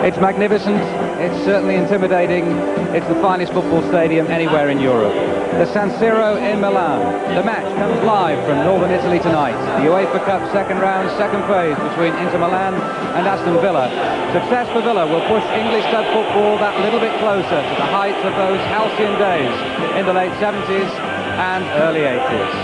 It's magnificent, it's certainly intimidating, it's the finest football stadium anywhere in Europe. The San Siro in Milan. The match comes live from northern Italy tonight. The UEFA Cup second round, second phase between Inter Milan and Aston Villa. Success for Villa will push English club football that little bit closer to the heights of those halcyon days in the late 70s and early 80s.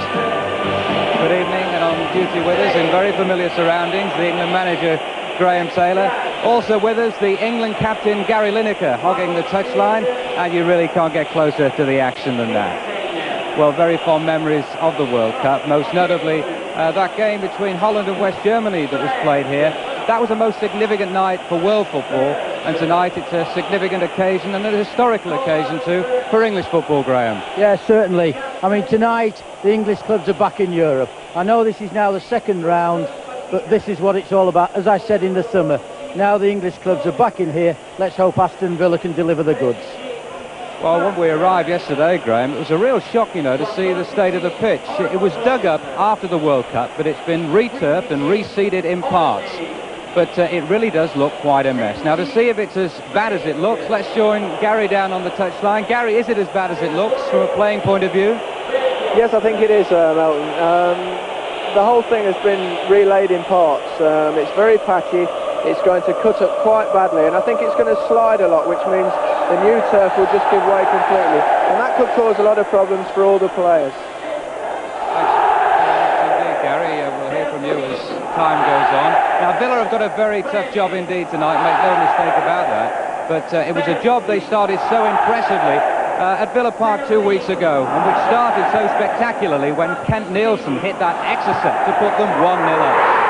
Good evening, and on duty with us in very familiar surroundings, the England manager Graham Taylor. Also with us, the England captain Gary Lineker hogging the touchline, and you really can't get closer to the action than that. Well, very fond memories of the World Cup, most notably that game between Holland and West Germany that was played here. That was a most significant night for world football, and tonight it's a significant occasion and a historical occasion too for English football, Graham. Yeah, certainly. I mean, tonight the English clubs are back in Europe. I know this is now the second round, but this is what it's all about. As I said in the summer, now the English clubs are back in here. Let's hope Aston Villa can deliver the goods. Well, when we arrived yesterday, Graham, it was a real shock, you know, to see the state of the pitch. It was dug up after the World Cup, but it's been returfed and reseeded in parts. But it really does look quite a mess. Now, to see if it's as bad as it looks, let's join Gary down on the touchline. Gary, is it as bad as it looks from a playing point of view? Yes, I think it is, Melton. The whole thing has been relayed in parts. It's very patchy. It's going to cut up quite badly, and I think it's going to slide a lot, which means the new turf will just give way completely, and that could cause a lot of problems for all the players. Indeed, Gary, we'll hear from you as time goes on. Now, Villa have got a very tough job indeed tonight, make no mistake about that, but it was a job they started so impressively at Villa Park 2 weeks ago, and which started so spectacularly when Kent Nielsen hit that exocet to put them 1-0 up.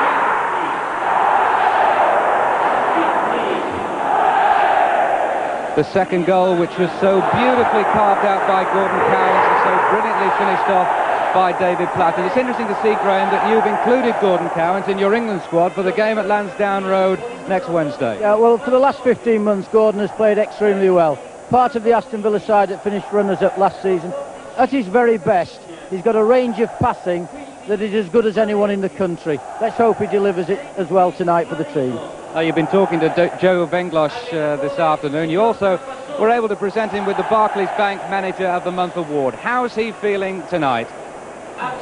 The second goal, which was so beautifully carved out by Gordon Cowans and so brilliantly finished off by David Platt. And it's interesting to see, Graham, that you've included Gordon Cowans in your England squad for the game at Lansdowne Road next Wednesday. Yeah, well, for the last 15 months, Gordon has played extremely well. Part of the Aston Villa side that finished runners-up last season. At his very best, he's got a range of passing that is as good as anyone in the country. Let's hope he delivers it as well tonight for the team. You've been talking to Joe Venglosh this afternoon. You also were able to present him with the Barclays Bank Manager of the Month award. How's he feeling tonight?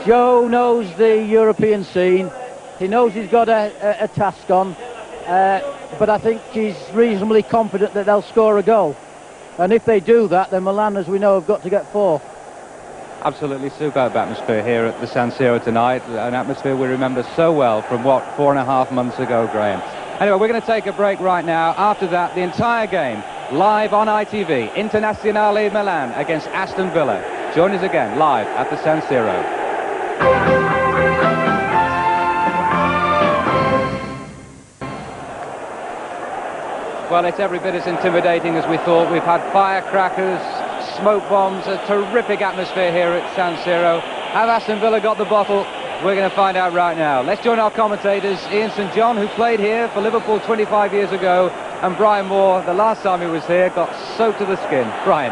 Joe knows the European scene. He knows he's got a task on, but I think he's reasonably confident that they'll score a goal. And if they do that, then Milan, as we know, have got to get 4. Absolutely superb atmosphere here at the San Siro tonight, an atmosphere we remember so well from, 4.5 months ago, Graham. Anyway, we're going to take a break right now. After that, the entire game live on ITV, Internazionale and Milan against Aston Villa. Join us again live at the San Siro. Well, it's every bit as intimidating as we thought. We've had firecrackers, smoke bombs, a terrific atmosphere here at San Siro. Have Aston Villa got the bottle? We're going to find out right now. Let's join our commentators, Ian St John, who played here for Liverpool 25 years ago, and Brian Moore, the last time he was here, got soaked to the skin. Brian.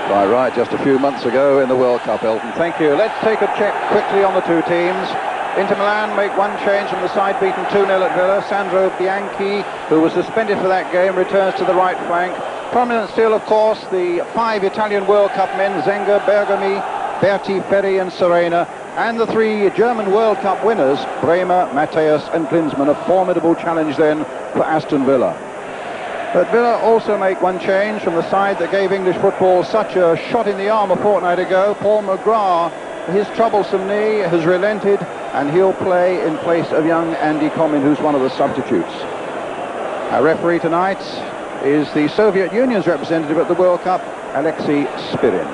Right, just a few months ago in the World Cup, Elton. Thank you. Let's take a check quickly on the two teams. Inter Milan make one change from the side beaten 2-0 at Villa. Sandro Bianchi, who was suspended for that game, returns to the right flank. Prominent still, of course, the 5 Italian World Cup men, Zenga, Bergami, Berti, Ferri and Serena, and the 3 German World Cup winners, Bremer, Matthäus and Klinsmann. A formidable challenge then for Aston Villa. But Villa also make one change from the side that gave English football such a shot in the arm a fortnight ago. Paul McGrath, his troublesome knee has relented, and he'll play in place of young Andy Comyn, who's one of the substitutes. Our referee tonight is the Soviet Union's representative at the World Cup, Alexei Spirin.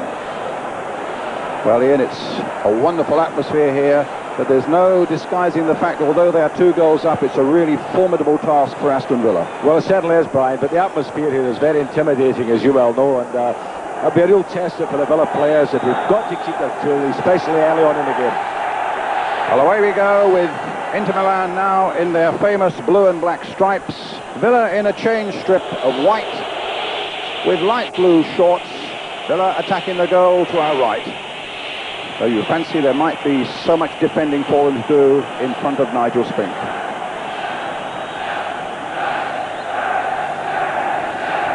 Well, Ian, it's a wonderful atmosphere here, but there's no disguising the fact that although they are 2 goals up, it's a really formidable task for Aston Villa. Well, it certainly is, Brian, but the atmosphere here is very intimidating, as you well know, and it'll be a real test for the Villa players that we've got to keep their cool, especially early on in the game. Well, away we go with Inter Milan now in their famous blue and black stripes. Villa in a change strip of white with light blue shorts. Villa attacking the goal to our right. So you fancy there might be so much defending for them to do in front of Nigel Spink.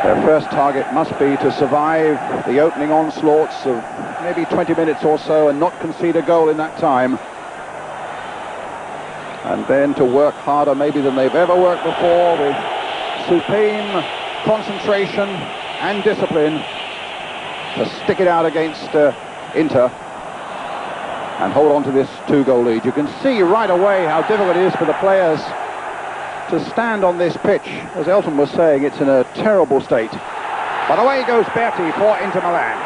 Their first target must be to survive the opening onslaughts of maybe 20 minutes or so and not concede a goal in that time. And then to work harder maybe than they've ever worked before, with supreme concentration and discipline, to stick it out against Inter and hold on to this 2-goal lead. You can see right away how difficult it is for the players to stand on this pitch. As Elton was saying, it's in a terrible state. But away goes Berti for Inter Milan.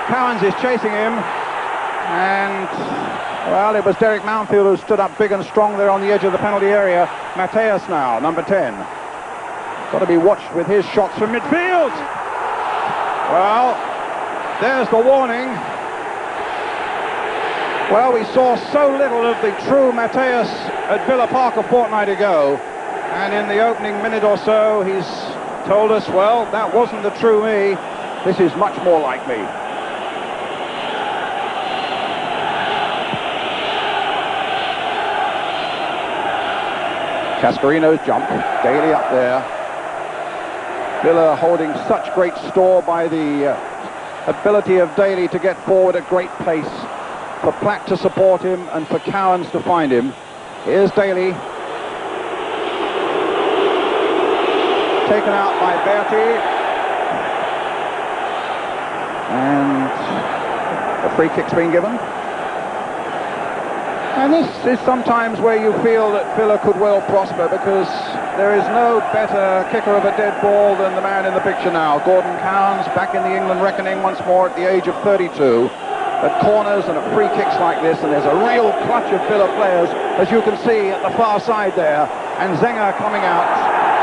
Cowans is chasing him, and well, it was Derek Mountfield who stood up big and strong there on the edge of the penalty area. Mateus now, number 10. Got to be watched with his shots from midfield. Well, there's the warning. Well, we saw so little of the true Mateus at Villa Park a fortnight ago, and in the opening minute or so he's told us, well, that wasn't the true me, this is much more like me. Cascarino's jump, Daly up there. Villa holding such great store by the ability of Daly to get forward at great pace, for Platt to support him and for Cowans to find him. Here's Daly. Taken out by Berti. And a free kick's been given. And this is sometimes where you feel that Villa could well prosper, because there is no better kicker of a dead ball than the man in the picture now. Gordon Cowans, back in the England reckoning once more at the age of 32. At corners and at free kicks like this, and there's a real clutch of Villa players, as you can see at the far side there. And Zenger coming out,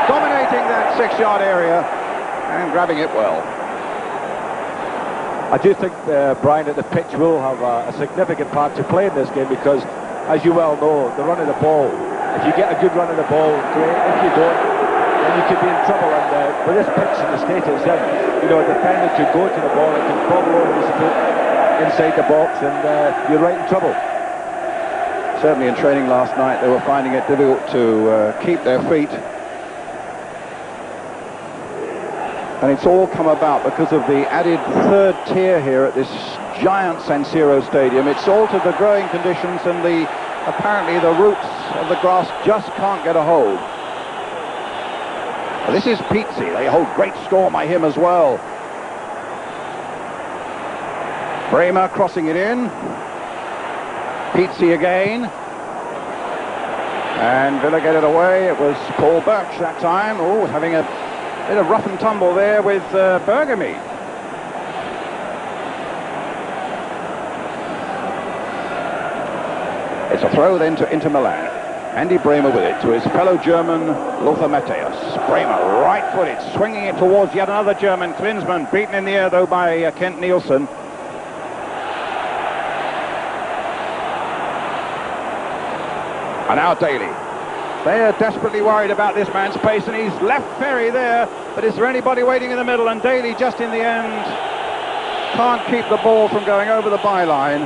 dominating that 6-yard area and grabbing it well. I do think, Brian, that the pitch will have a significant part to play in this game, because, as you well know, the run of the ball, if you get a good run of the ball, great. If you don't, then you could be in trouble. And with this pitch in the state it's in, you know, a defender to go to the ball, it can bobble over his foot inside the box, and you're right in trouble. Certainly in training last night they were finding it difficult to keep their feet. And it's all come about because of the added third tier here at this giant San Siro Stadium. It's altered the growing conditions, and apparently the roots of the grass just can't get a hold. Well, this is Pizzi. They hold great store by him as well. Bremer crossing it in. Pizzi again. And Villa get it away. It was Paul Birch that time. Oh, having a bit of rough and tumble there with Bergamy. It's a throw then to Inter Milan. Andy Bremer with it to his fellow German, Lothar Matthäus. Bremer, right-footed, swinging it towards yet another German, Klinsmann, beaten in the air though by Kent Nielsen. And now Daly. They are desperately worried about this man's pace, and he's left Ferry there, but is there anybody waiting in the middle? And Daly, just in the end, can't keep the ball from going over the byline.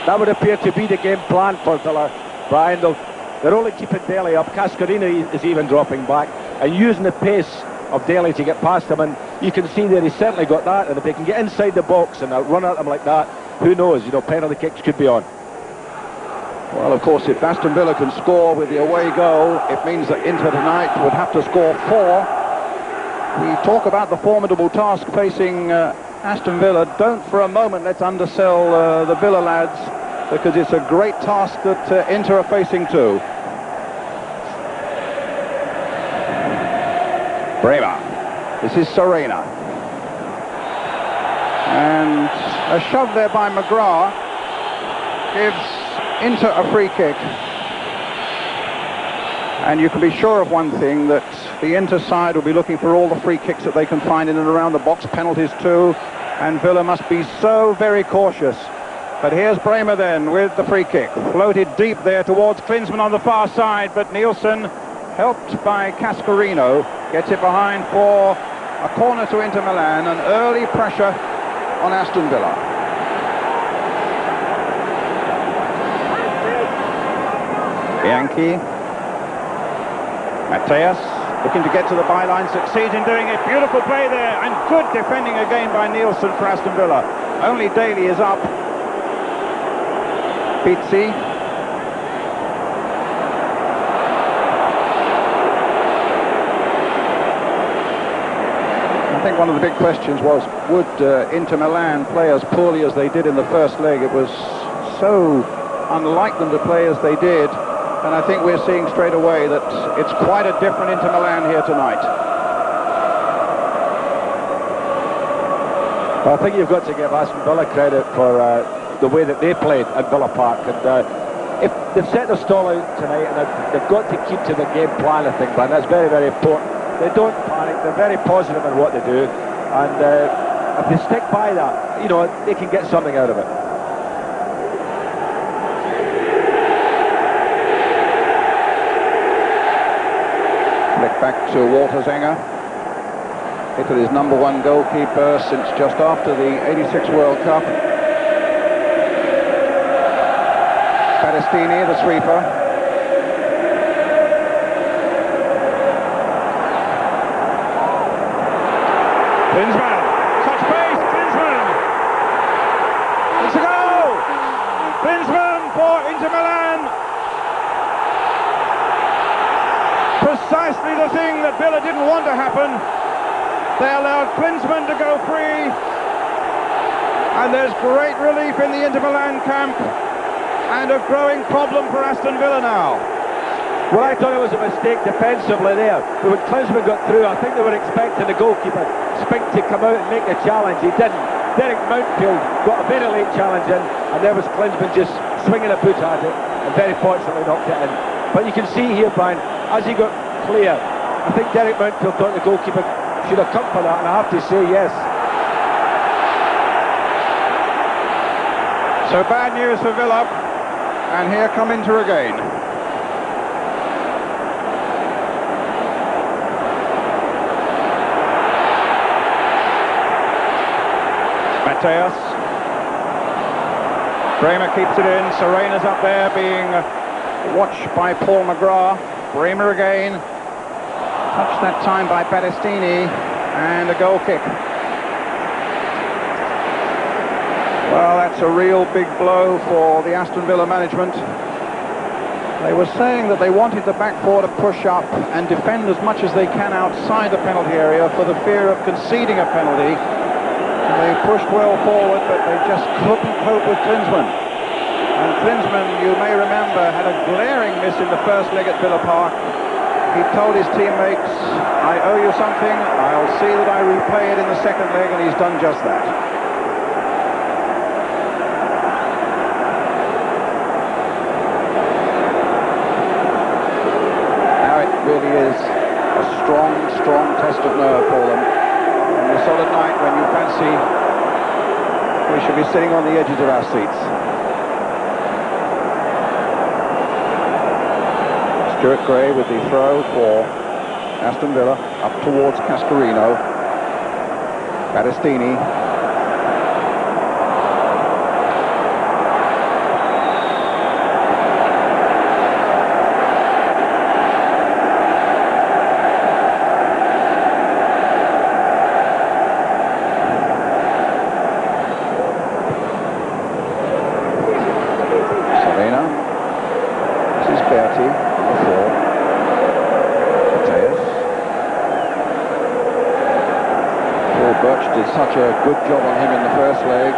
That would appear to be the game plan for Villa, Brian. They're only keeping Daly up. Cascarino is even dropping back and using the pace of Daly to get past him, and you can see that he's certainly got that, and if they can get inside the box and run at them like that, who knows, you know, penalty kicks could be on. Well, of course, if Aston Villa can score with the away goal, it means that Inter tonight would have to score 4. We talk about the formidable task facing Aston Villa. Don't for a moment let's undersell the Villa lads, because it's a great task that Inter are facing too. Bremer. This is Serena. And a shove there by McGrath gives Inter a free kick. And you can be sure of one thing, that the Inter side will be looking for all the free kicks that they can find in and around the box, penalties too, and Villa must be so very cautious. But here's Bremer then with the free kick, floated deep there towards Klinsmann on the far side, but Nielsen, helped by Cascarino, gets it behind for a corner to Inter Milan, and early pressure on Aston Villa. Bianchi, Matthäus, Looking to get to the byline, succeeds in doing it. Beautiful play there, and good defending again by Nielsen for Aston Villa. Only Daly is up. Pizzi. I think one of the big questions was, would Inter Milan play as poorly as they did in the first leg? It was so unlike them to play as they did, and I think we're seeing straight away that it's quite a different Inter Milan here tonight. Well, I think you've got to give Aston Villa credit for the way that they played at Villa Park, and if they've set their stall out tonight, and they've got to keep to the game plan, I think, but that's very, very important. They don't panic, they're very positive in what they do, and if they stick by that, you know, they can get something out of it. Flick back to Walter Zenga. Italy's #1 goalkeeper since just after the '86 World Cup. Battistini, the sweeper. Klinsmann, touch pace, Klinsmann! It's a goal! Klinsmann for Inter Milan. Precisely the thing that Villa didn't want to happen. They allowed Klinsmann to go free, and there's great relief in the Inter Milan camp, and a growing problem for Aston Villa now. Well, I thought it was a mistake defensively there, but when Klinsmann got through, I think they were expecting the goalkeeper Spink to come out and make the challenge. He didn't. Derek Mountfield got a very late challenge in, and there was Klinsmann just swinging a boot at it, and very fortunately knocked it in. But you can see here, Brian, as he got clear, I think Derek Mountfield thought the goalkeeper should have come for that, and I have to say yes. So bad news for Villa, and here come Inter again. Mateus. Bremer keeps it in. Serena's up there being watched by Paul McGrath. Bremer again. Touched that time by Battistini, and a goal kick. Well, that's a real big blow for the Aston Villa management. They were saying that they wanted the back four to push up and defend as much as they can outside the penalty area for the fear of conceding a penalty. And they pushed well forward, but they just couldn't cope with Klinsmann. And Klinsmann, you may remember, had a glaring miss in the first leg at Villa Park. He told his teammates, I owe you something, I'll see that I replay it in the second leg, and he's done just that. Now it really is a strong, strong test of nerve for them. On a solid night when you fancy we should be sitting on the edges of our seats. Stuart Gray with the throw for Aston Villa, up towards Cascarino. Battistini. Serena. This is Berti. Birch did such a good job on him in the first leg.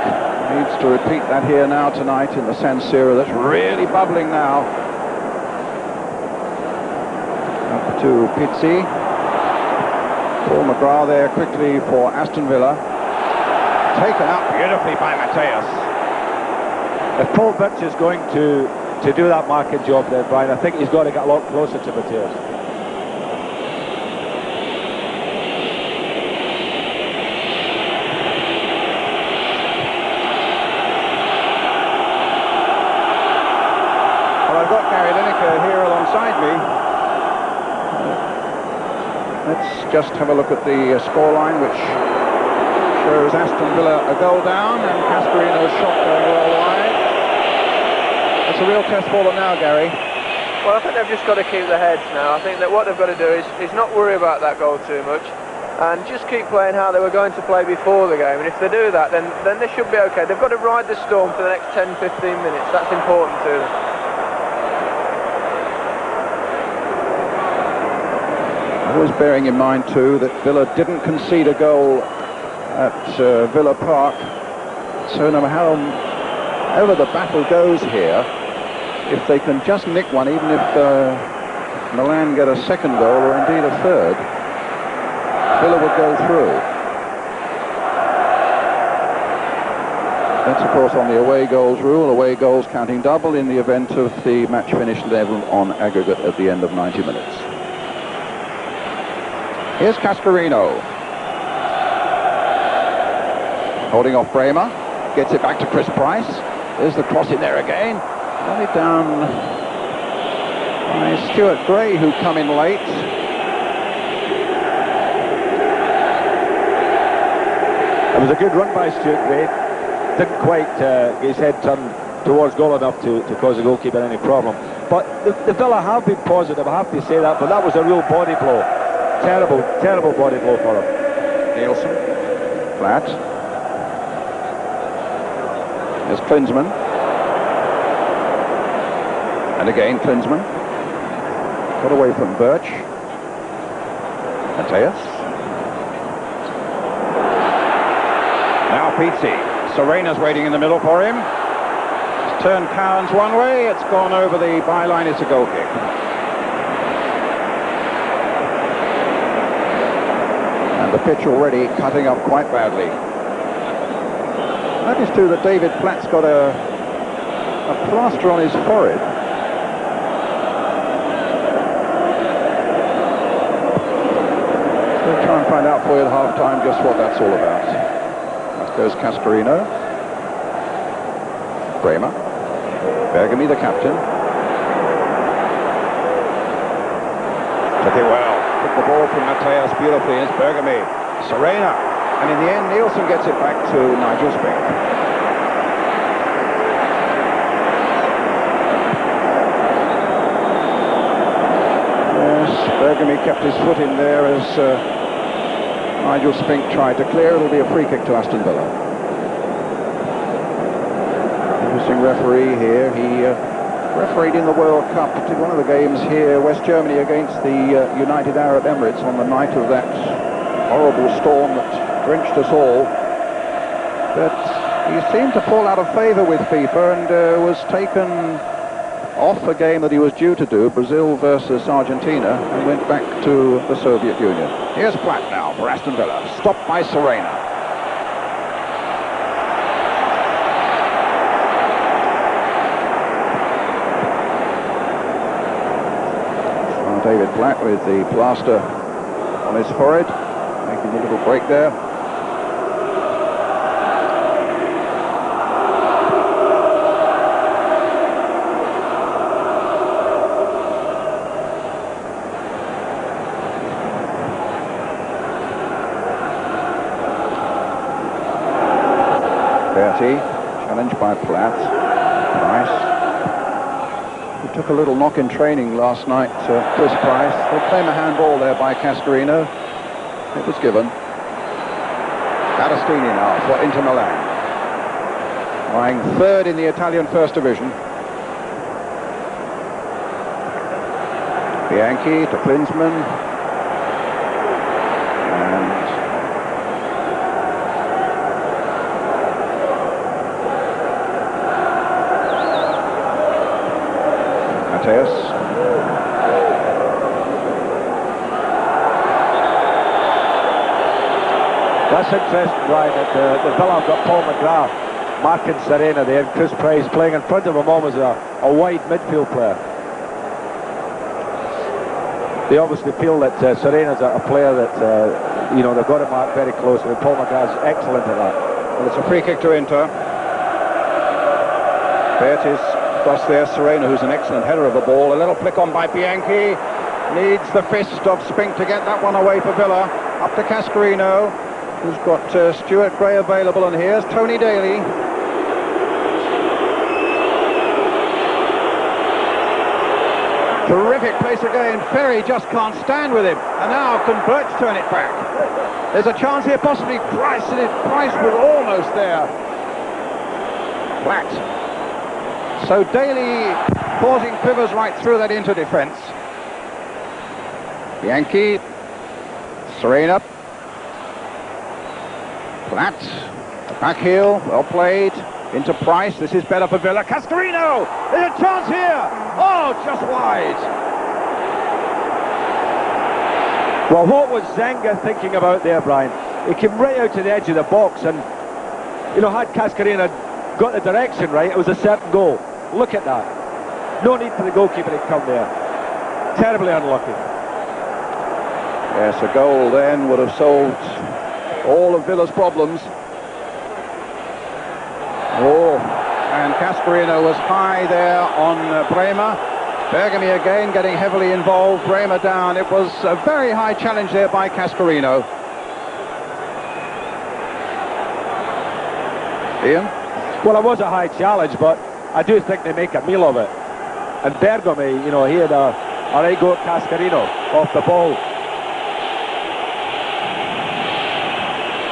Needs to repeat that here now tonight in the San Siro. That's really bubbling now. Up to Pizzi. Paul McGrath there quickly for Aston Villa. Taken up beautifully by Mateus. If Paul Birch is going to do that marking job there, Brian, I think he's got to get a lot closer to Mateus. I've got Gary Lineker here alongside me. Let's just have a look at the scoreline, which shows Aston Villa a goal down and Cascarino's shot going well wide. It's a real test for them now, Gary. Well, I think they've just got to keep their heads now. I think that what they've got to do is not worry about that goal too much and just keep playing how they were going to play before the game. And if they do that, then they should be okay. They've got to ride the storm for the next 10-15 minutes. That's important to them. Always bearing in mind too that Villa didn't concede a goal at Villa Park, so no matter however the battle goes here, if they can just nick one, even if Milan get a second goal or indeed a third, Villa would go through. That's of course on the away goals rule, away goals counting double in the event of the match finished level on aggregate at the end of 90 minutes. Here's Cascarino. Holding off Bremer. Gets it back to Chris Price. There's the cross in there again. Run it down by Stuart Gray, who come in late. It was a good run by Stuart Gray. Didn't quite get his head turned towards goal enough to cause the goalkeeper any problem. But the Villa have been positive, I have to say that, but that was a real body blow. Terrible, terrible body blow for him. Nielsen. Flat. There's Klinsmann. And again Klinsmann. Got away from Birch. Mateus. Now Pizzi. Serena's waiting in the middle for him. It's turned Cowans one way. It's gone over the byline. It's a goal kick. And the pitch already cutting up quite badly. Notice too that David Platt's got a plaster on his forehead. So we'll try and find out for you at half-time just what that's all about. That goes Cascarino. Bremer. Bergamy, the captain. Took it well. Took the ball from Mateus beautifully. It's Bergamy. Serena. And in the end, Nielsen gets it back to Nigel Spink. Yes, Bergamy kept his foot in there as Nigel Spink tried to clear. It'll be a free kick to Aston Villa. Interesting referee here. He refereed in the World Cup to one of the games here, West Germany against the United Arab Emirates on the night of that horrible storm that drenched us all, but he seemed to fall out of favour with FIFA and was taken off a game that he was due to do, Brazil versus Argentina, and went back to the Soviet Union. Here's Platt now for Aston Villa, stopped by Serena. Well, David Platt with the plaster on his forehead, making a little break there. Challenged by Platt. Price. He took a little knock in training last night, Chris Price. They claim a handball there by Cascarino. It was given. Agostini now for Inter Milan. Lying third in the Italian First Division. Bianchi to Klinsmann. Mateus. That's interesting, Brian, that the Villa have got Paul McGrath marking Serena there, and Chris Price playing in front of him almost a wide midfield player. They obviously feel that Serena's a player that, you know, they've got to mark very closely, and Paul McGrath's excellent at that. Well, it's a free kick to Inter. Bertis across there, Serena, who's an excellent header of the ball. A little flick on by Bianchi. Needs the fist of Spink to get that one away for Villa. Up to Cascarino, who's got Stuart Gray available, and here's Tony Daly. Terrific place again. Ferry just can't stand with him. And now can Birch turn it back? There's a chance here, possibly Price, and Price was almost there. Flat. So Daly causing quivers right through that inter-defence. Bianchi. Serena. Flat. Back heel, well played. Into Price, this is better for Villa. Cascarino! There's a chance here! Oh, just wide! Well, what was Zenga thinking about there, Brian? He came right out to the edge of the box, and, you know, had Cascarino got the direction right, it was a certain goal. Look at that. No need for the goalkeeper to come there. Terribly unlucky. Yes, a goal then would have solved all of Villa's problems. Oh, and Cascarino was high there on Bremer. Bergamy again getting heavily involved. Bremer down. It was a very high challenge there by Cascarino. Ian? Well, it was a high challenge, but I do think they make a meal of it. And Bergamy, you know, he had a right go at Cascarino off the ball.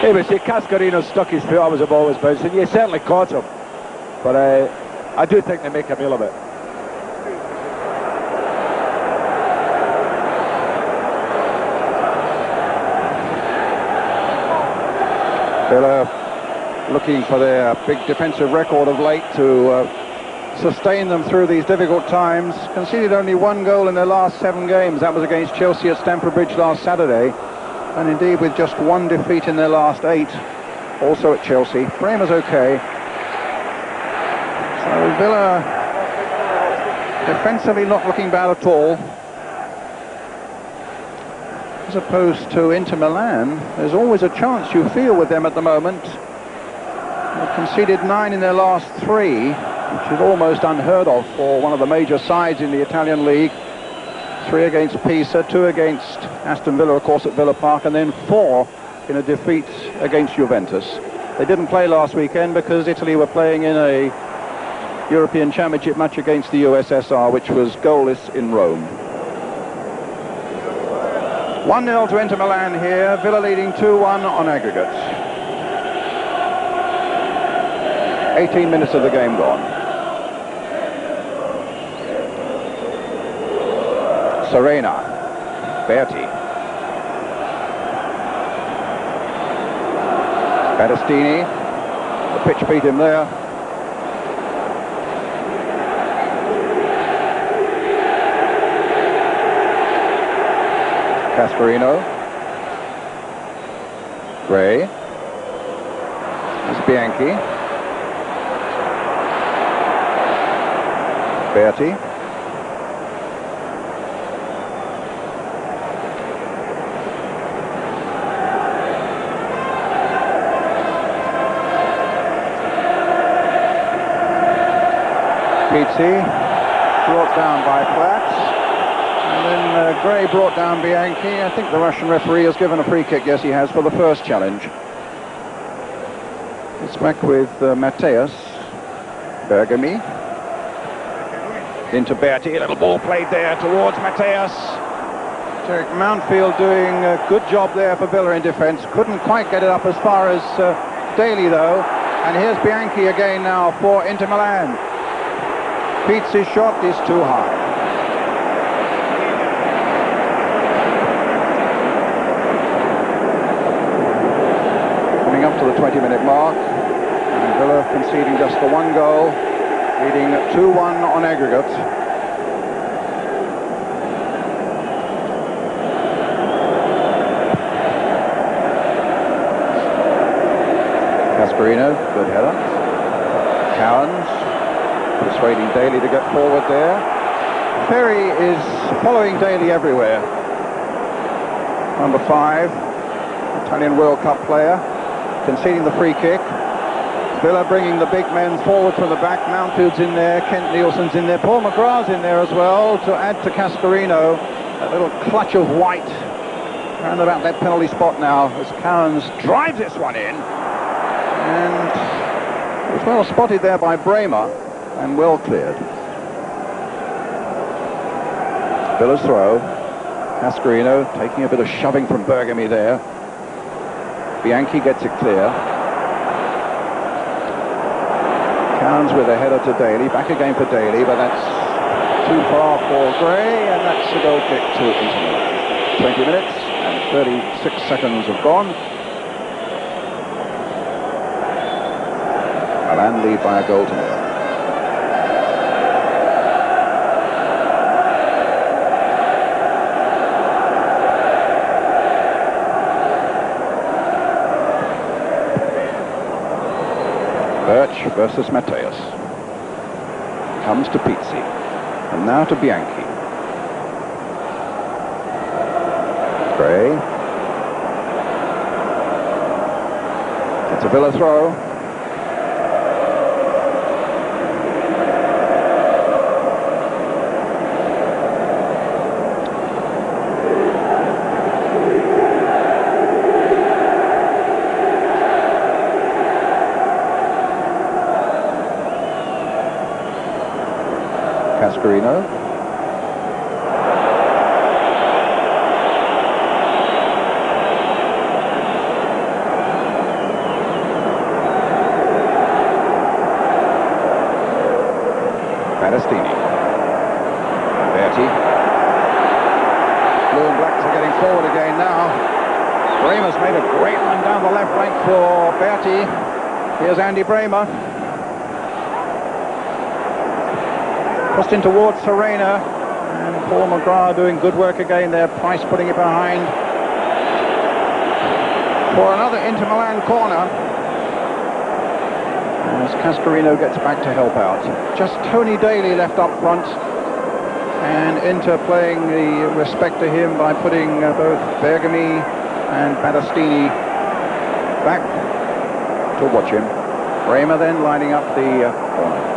Anyway, see, Cascarino stuck his foot out as the ball was bouncing. He certainly caught him. But I do think they make a meal of it. Villa looking for their big defensive record of late to sustain them through these difficult times. Conceded only one goal in their last 7 games. That was against Chelsea at Stamford Bridge last Saturday. And indeed with just 1 defeat in their last 8, also at Chelsea. Bremer's okay. So Villa defensively not looking bad at all. As opposed to Inter Milan, there's always a chance you feel with them at the moment. They've conceded 9 in their last 3, which is almost unheard of for one of the major sides in the Italian league. 3 against Pisa, 2 against Aston Villa, of course, at Villa Park, and then 4 in a defeat against Juventus. They didn't play last weekend because Italy were playing in a European Championship match against the USSR, which was goalless in Rome. 1-0 to Inter Milan here, Villa leading 2-1 on aggregate. 18 minutes of the game gone. Serena, Berti, Battistini, the pitch beat him there. Cascarino, Gray, there's Bianchi, Berti. Pizzi, brought down by Platz, and then Gray brought down Bianchi. I think the Russian referee has given a free kick. Yes, he has, for the first challenge. It's back with Mateus. Bergamy. Into Berti, a little ball played there towards Mateus. Derek Mountfield doing a good job there for Villa in defence. Couldn't quite get it up as far as Daly, though. And here's Bianchi again now for Inter Milan. Pizzi's shot is too high. Coming up to the 20-minute mark, and Villa conceding just the 1 goal, leading 2-1 on aggregate. Cascarino, good header. Cowans persuading Daly to get forward there. Ferry is following Daly everywhere. Number 5, Italian World Cup player, conceding the free kick. Villa bringing the big men forward from the back. Mountfield's in there, Kent Nielsen's in there, Paul McGrath's in there as well to add to Cascarino. A little clutch of white around about that penalty spot now as Cowans drives this one in. And it was well spotted there by Bremer and well cleared. Villa's throw. Cascarino taking a bit of shoving from Bergamy there. Bianchi gets it clear. Cowans with a header to Daly. Back again for Daly, but that's too far for Gray, and that's a goal kick to Inter Milan. 20 minutes and 36 seconds have gone. Milan lead by a goal to nil. Birch versus Mateus. Comes to Pizzi. And now to Bianchi. Gray. It's a Villa throw. Cascarino. Battistini. Berti. Blue and Blacks are getting forward again now. Bremer's made a great run down the left flank for Berti. Here's Andy Bremer. Crossed in towards Serena, and Paul McGrath doing good work again there. Price putting it behind for another Inter Milan corner as Cascarino gets back to help out. Just Tony Daly left up front, and Inter playing the respect to him by putting both Bergamy and Battistini back to watch him. Bremer then lining up the corner.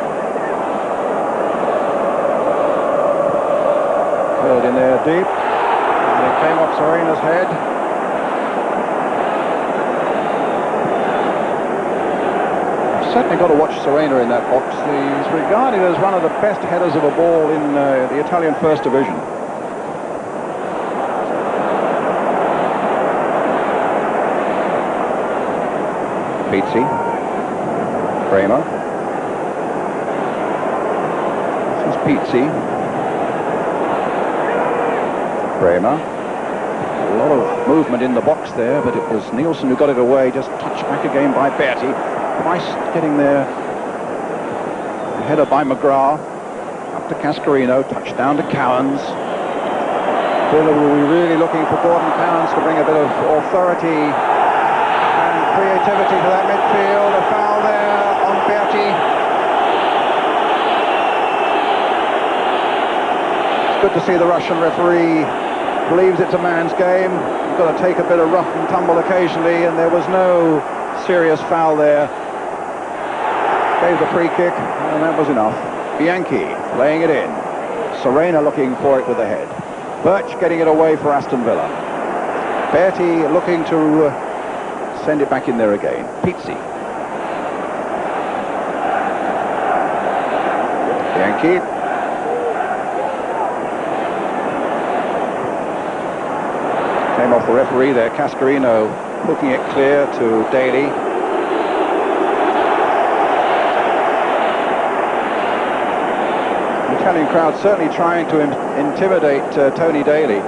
Curled in there deep, and it came off Serena's head. Certainly got to watch Serena in that box. He's regarded as one of the best headers of a ball in the Italian First Division. Pizzi. Bremer. This is Pizzi. Bremer. A lot of movement in the box there, but it was Nielsen who got it away. Just touched back again by Berti. Price getting there. Header by McGrath. Up to Cascarino. Touchdown to Cowans. Villa will be really looking for Gordon Cowans to bring a bit of authority and creativity to that midfield. A foul there on Berti. It's good to see the Russian referee believes it's a man's game. You've got to take a bit of rough and tumble occasionally, and there was no serious foul there. Gave the free kick, and that was enough. Bianchi laying it in. Serena looking for it with the head. Birch getting it away for Aston Villa. Berti looking to send it back in there again. Pizzi. Bianchi. Came off the referee there. Cascarino hooking it clear to Daly. The Italian crowd certainly trying to intimidate Tony Daly.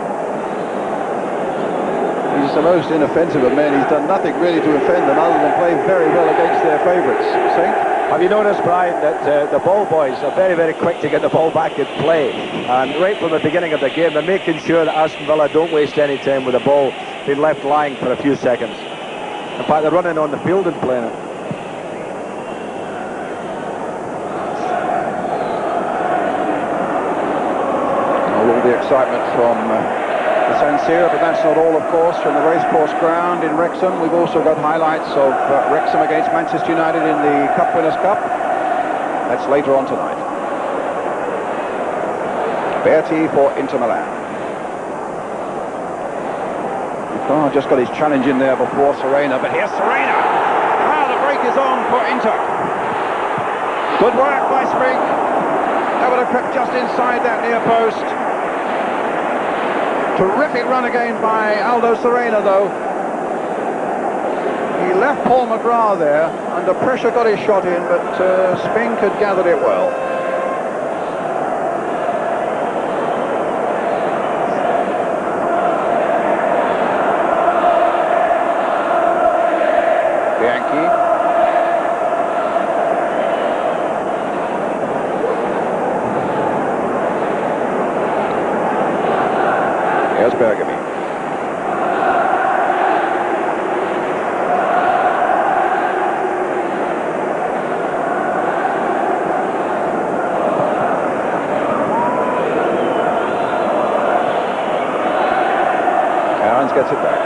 He's the most inoffensive of men. He's done nothing really to offend them other than play very well against their favourites. See? Have you noticed, Brian, that the ball boys are very, very quick to get the ball back in play? And right from the beginning of the game, they're making sure that Aston Villa don't waste any time with the ball being left lying for a few seconds. In fact, they're running on the field and playing it. All the excitement from the San Siro, but that's not all, of course, from the racecourse ground in Wrexham. We've also got highlights of Wrexham against Manchester United in the Cup Winners' Cup. That's later on tonight. Berti for Inter Milan. Oh, just got his challenge in there before Serena, but here's Serena. Wow, the break is on for Inter. Good work by Spring. That would have crept just inside that near post. Terrific run again by Aldo Serena, though. He left Paul McGrath there. Under pressure got his shot in, but Spink had gathered it well. Here's Bergamy. Cairns gets it back.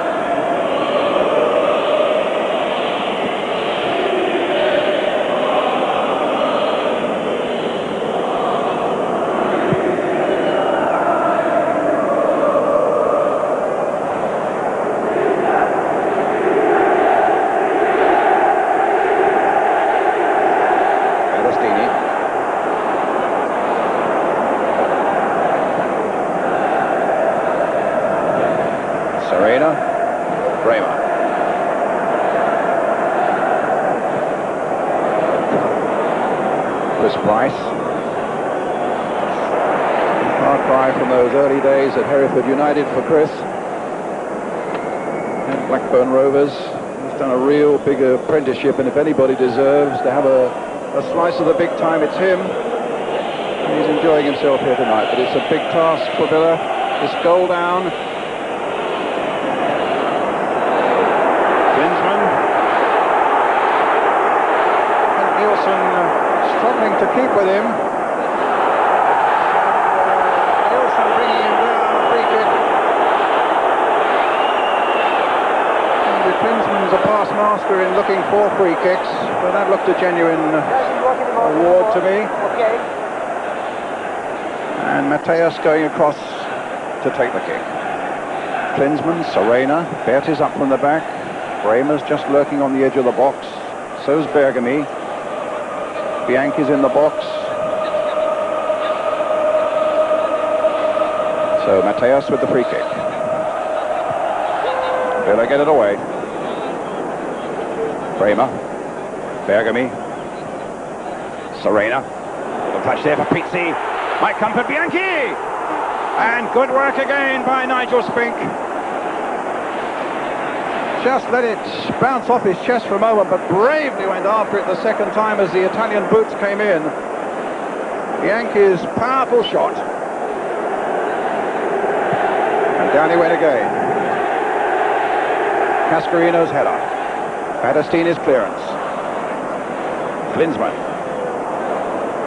Serena, Bremer. Chris Price. Far cry from those early days at Hereford United for Chris. And Blackburn Rovers. He's done a real big apprenticeship, and if anybody deserves to have a slice of the big time, it's him. And he's enjoying himself here tonight, but it's a big task for Villa. This goal down. Struggling to keep with him. Nielsen bringing him down, free kick. And the Klinsmann's a pass master in looking for free kicks, but that looked a genuine award to me. And Mateus going across to take the kick. Klinsmann, Serena, Bert is up from the back. Bremer's just lurking on the edge of the box. So's Bergamy. Bianchi's in the box. So Mateus with the free kick. Villa get it away. Bremer. Bergamy. Serena. Little touch there for Pizzi. Might come for Bianchi. And good work again by Nigel Spink. Just let it bounce off his chest for a moment, but bravely went after it the second time as the Italian boots came in. Bianchi's powerful shot. And down he went again. Cascarino's header. Battistini's clearance. Klinsmann.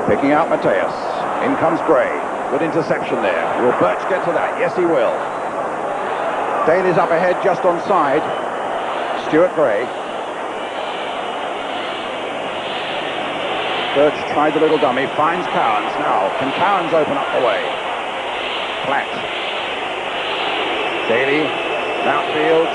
Picking out Mateus. In comes Gray. Good interception there. Will Birch get to that? Yes, he will. Daly's up ahead just on side. Stuart Gray. Birch tried the little dummy, finds Cowans now. Can Cowans open up the way? Flat. Daly, outfield.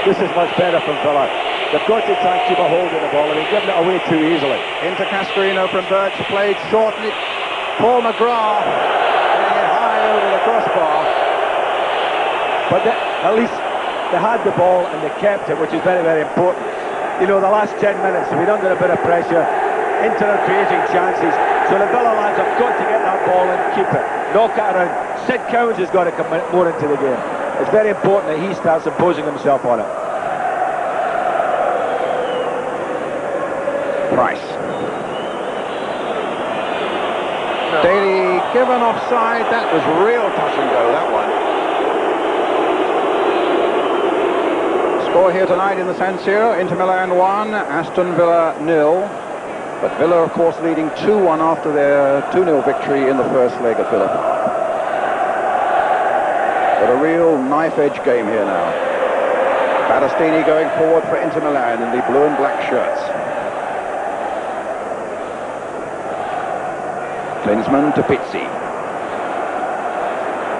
This is much better from Villa. They've got to try and keep a hold of the ball, and they've given it away too easily. Into Cascarino from Birch, played shortly. Paul McGrath getting it high over the crossbar. But at least they had the ball and they kept it, which is very, very important. You know, the last 10 minutes, we've been under a bit of pressure. Inter are creating chances. So the Villa lads have got to get that ball and keep it. Knock it around. Sid Cowans has got to come more into the game. It's very important that he starts imposing himself on it. Price. No. Daly given offside. That was real touch and go, that one. Score here tonight in the San Siro. Inter Milan 1, Aston Villa 0. But Villa, of course, leading 2-1 after their 2-0 victory in the first leg at Villa. But a real knife-edge game here now. Battistini going forward for Inter Milan in the blue and black shirts. Klinsmann to Pizzi.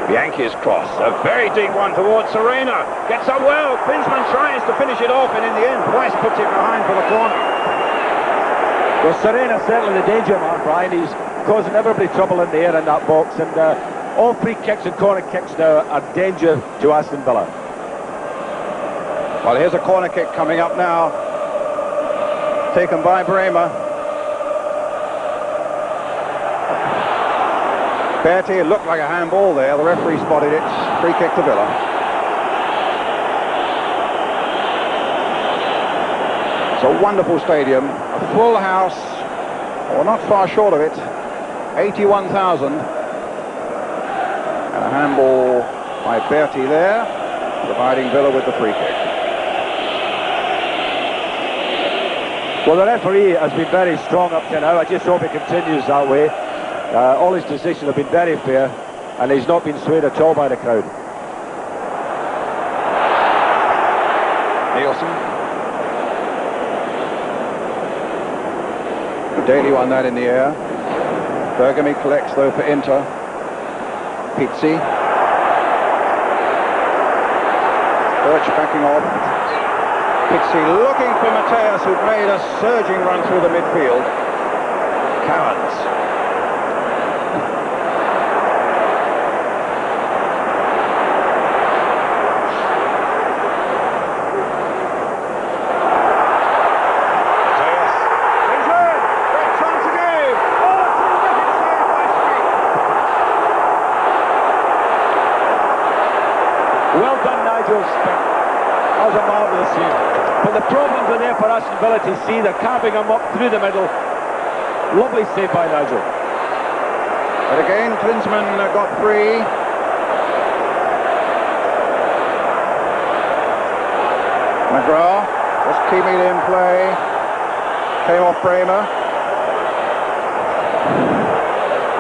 Bianchi's cross, a very deep one towards Serena. Gets up well. Klinsmann tries to finish it off, and in the end, Price puts it behind for the corner. Well, Serena's certainly the danger man, Brian. He's causing everybody trouble in the air in that box, and All free kicks and corner kicks now are danger to Aston Villa. Well, here's a corner kick coming up now, taken by Bremer. Bertie, it looked like a handball there. The referee spotted it. Free kick to Villa. It's a wonderful stadium, a full house, or not far short of it, 81,000. And a handball by Bertie there, providing Villa with the free kick. Well, the referee has been very strong up to now. I just hope it continues that way. All his decisions have been very fair, and he's not been swayed at all by the crowd. Nielsen. Daly won that in the air. Bergamy collects though for Inter. Pizzi. Birch backing off. Pizzi looking for Mateus, who'd made a surging run through the midfield. Cowans. Well done, Nigel. That was a marvellous save. But the problems are there for Aston Villa to see. They're carving them up through the middle. Lovely save by Nigel. But again, Klinsmann got free. McGrath was keeping it in play. Came off Bremer.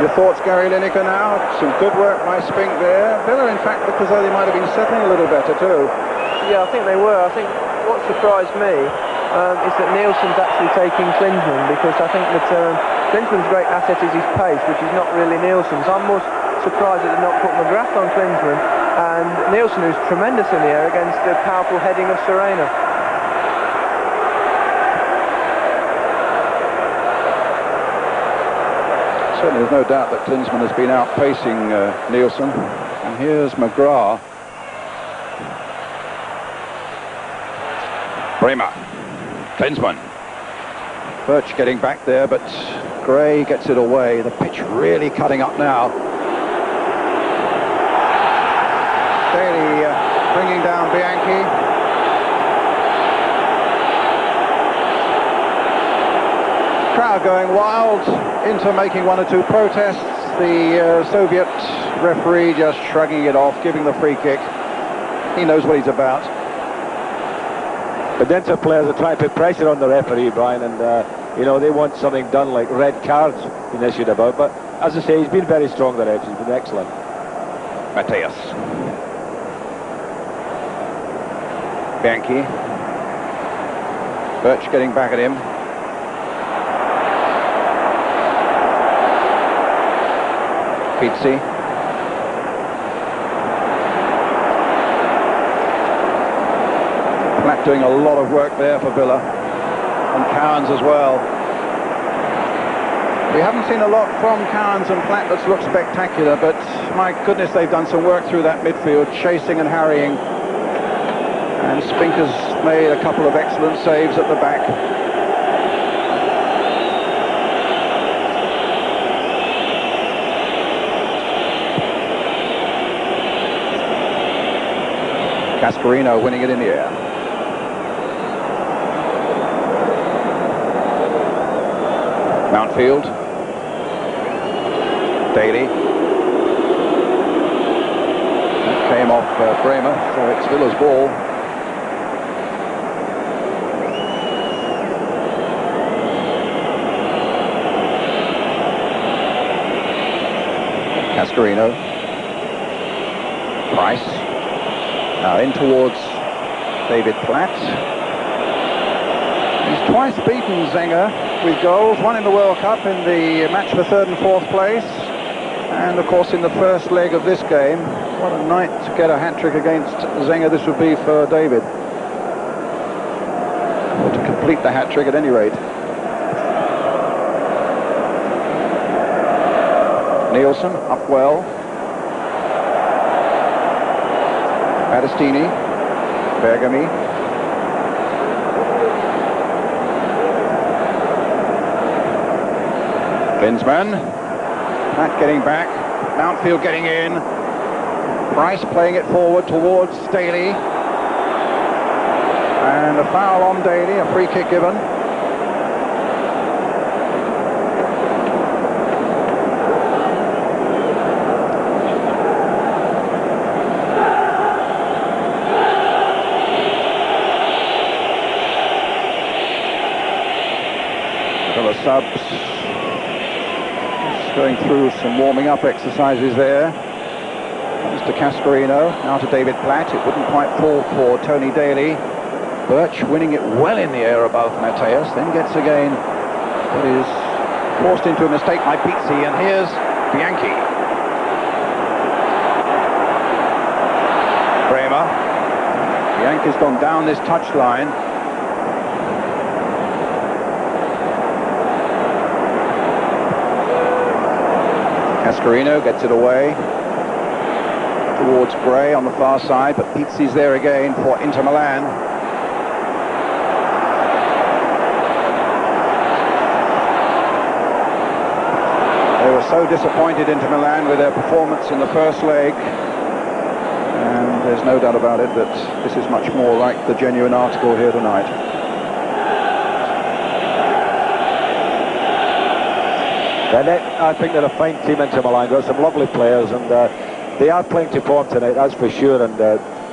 Your thoughts, Gary Lineker, now? Some good work by Spink there. Villa, in fact, looked as though they might have been settling a little better too. Yeah, I think they were. I think what surprised me is that Nielsen's actually taking Klinsmann, because I think that Klinsmann's great asset is his pace, which is not really Nielsen's. I'm more surprised that they've not put McGrath on Klinsmann, and Nielsen, who's tremendous in the air against the powerful heading of Serena. Certainly there's no doubt that Klinsmann has been outpacing Nielsen. And here's McGrath. Bremer. Klinsmann. Birch getting back there, but Gray gets it away. The pitch really cutting up now. Daly bringing down Bianchi. Crowd going wild, Inter making one or two protests. The Soviet referee just shrugging it off, giving the free kick. He knows what he's about. But Inter players are trying to put pressure on the referee, Brian, and you know, they want something done, like red cards being issued about. But as I say, he's been very strong, the ref. He's been excellent. Mateus. Bianchi. Birch getting back at him. Pizzi. Platt doing a lot of work there for Villa, and Cowans as well. We haven't seen a lot from Cowans and Platt that's looked spectacular, but my goodness, they've done some work through that midfield, chasing and harrying. And Spink has made a couple of excellent saves at the back. Cascarino winning it in the air. Mountfield. Daly. That came off Bremer, so it's Villa's ball. Cascarino. Price. Now in towards David Platt. He's twice beaten Zenger with goals, one in the World Cup in the match for third and fourth place, and of course in the first leg of this game. What a night to get a hat-trick against Zenger this would be for David. Or to complete the hat-trick at any rate. Nielsen up well. Battistini, Bergami. Klinsmann. Pat getting back. Mountfield getting in. Price playing it forward towards Daly. And a foul on Daly, a free kick given. The subs just going through some warming up exercises there. Mr. Cascarino, now to David Platt. It wouldn't quite fall for Tony Daly. Birch winning it well in the air above Mateus, then gets again, but is forced into a mistake by Pizzi, and here's Bianchi. Bremer. Bianchi's gone down this touchline. Cascarino gets it away towards Gray on the far side, but Pizzi's there again for Inter Milan. They were so disappointed, Inter Milan, with their performance in the first leg, and there's no doubt about it that this is much more like the genuine article here tonight. I think they're a fine team, Inter Milan. Got some lovely players, and they are playing to form tonight, that's for sure. And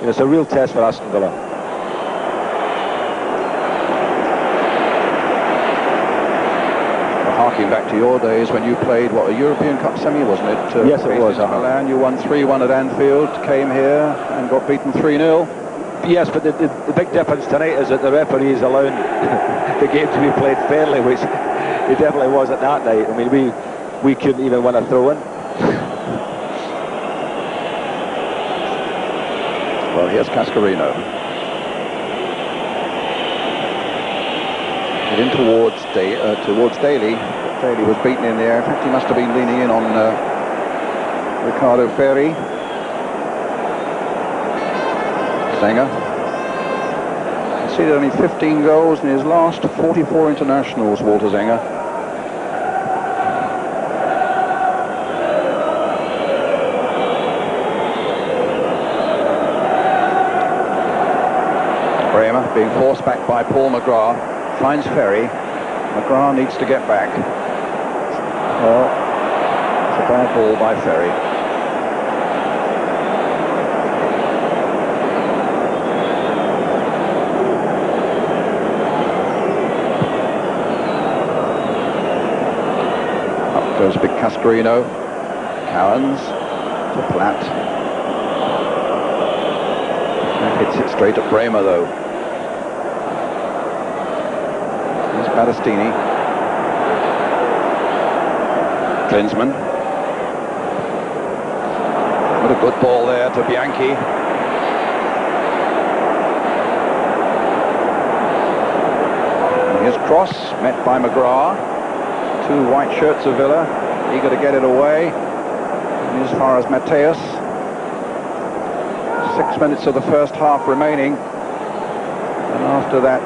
it's a real test for Aston Villa. Harking back to your days when you played, what, a European Cup semi, wasn't it? Yes, it was. Inter Milan, you won 3-1 at Anfield, came here and got beaten 3-0. Yes, but the big difference tonight is that the referee is allowing the game to be played fairly, which it definitely was at that night. I mean, we couldn't even win a throw-in. Well, here's Cascarino. In towards Daly. Daly was beaten in the air. In fact, he must have been leaning in on Ricardo Ferri. Zenger. Conceded only 15 goals in his last 44 internationals, Walter Zenger. Bremer being forced back by Paul McGrath. Finds Ferry. McGrath needs to get back. Well, it's a bad ball by Ferry. Up goes big Cascarino. Cowans to Platt. And hits it straight at Bremer, though. Battistini. Klinsmann. What a good ball there to Bianchi. And here's cross, met by McGrath. Two white shirts of Villa, eager to get it away. And as far as Mateus. 6 minutes of the first half remaining. And after that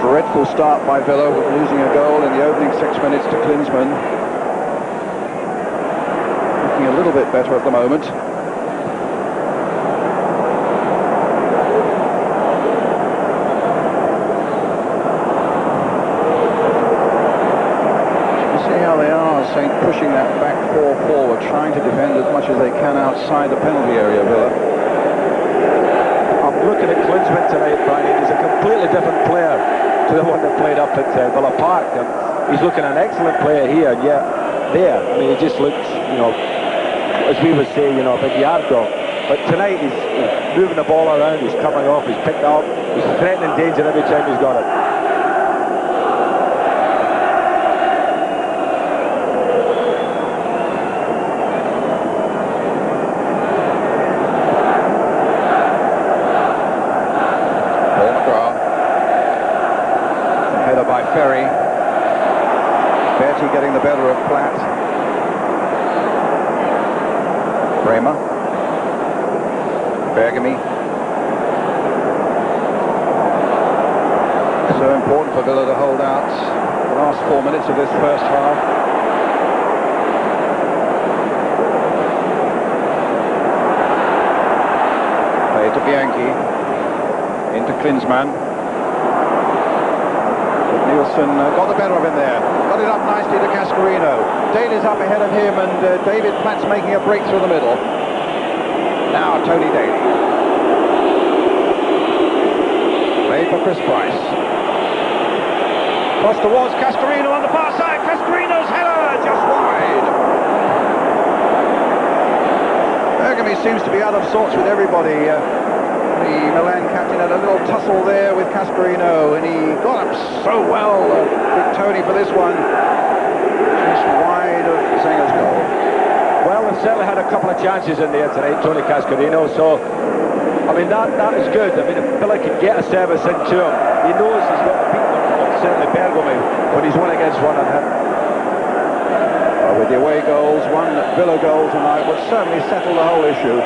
dreadful start by Villa, losing a goal in the opening 6 minutes to Klinsmann. Looking a little bit better at the moment. You see how they are, Saint, pushing that back four forward, trying to defend as much as they can outside the penalty area, Villa. I'm looking at Klinsmann tonight, Brian. He's a completely different player to the one that played up at Villa Park. And he's looking an excellent player here, and yet there, I mean, he just looks, as we would say, a big yard dog. But tonight he's moving the ball around, he's coming off, he's picked up, he's threatening danger every time he's got it. Ferry. Bertie getting the better of Platt. Bergami. So important for Villa to hold out the last 4 minutes of this first half. Play to Bianchi. Into Klinsmann. Nielsen got the better of him there. Got it up nicely to Cascarino. Daly's up ahead of him, and David Platt's making a break through the middle. Now Tony Daly. Played for Chris Price. Cross towards Cascarino on the far side. Cascarino's header just wide. Bergami seems to be out of sorts with everybody. The Milan captain had a little tussle there with Cascarino, and he got up so well, big Tony, for this one. Just wide of Zenger's goal. Well, they've certainly had a couple of chances in there tonight, Tony Cascarino, so, I mean, that is good. I mean, if Villa can get a service into him, he knows he's got to beat them, certainly Bergami, but he's 1 against 1 on him. Well, with the away goals, 1 Villa goal tonight would certainly settle the whole issue.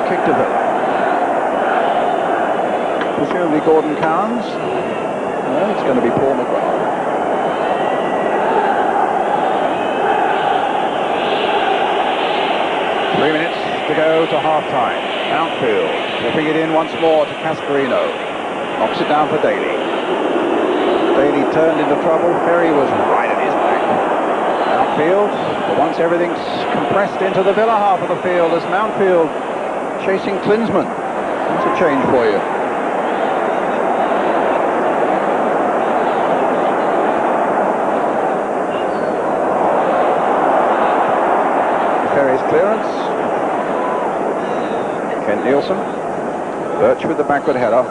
Kick to Villa. Presumably Gordon Cowans. No, it's going to be Paul McGrath. Three minutes to go to half-time. Outfield, flipping it in once more to Cascarino. Knocks it down for Daly. Daly turned into trouble. Ferry was right at his back. Outfield, for once everything's compressed into the Villa half of the field as Mountfield chasing Klinsmann. That's a change for you. Ferry's clearance. Kent Nielsen. Birch with the backward header.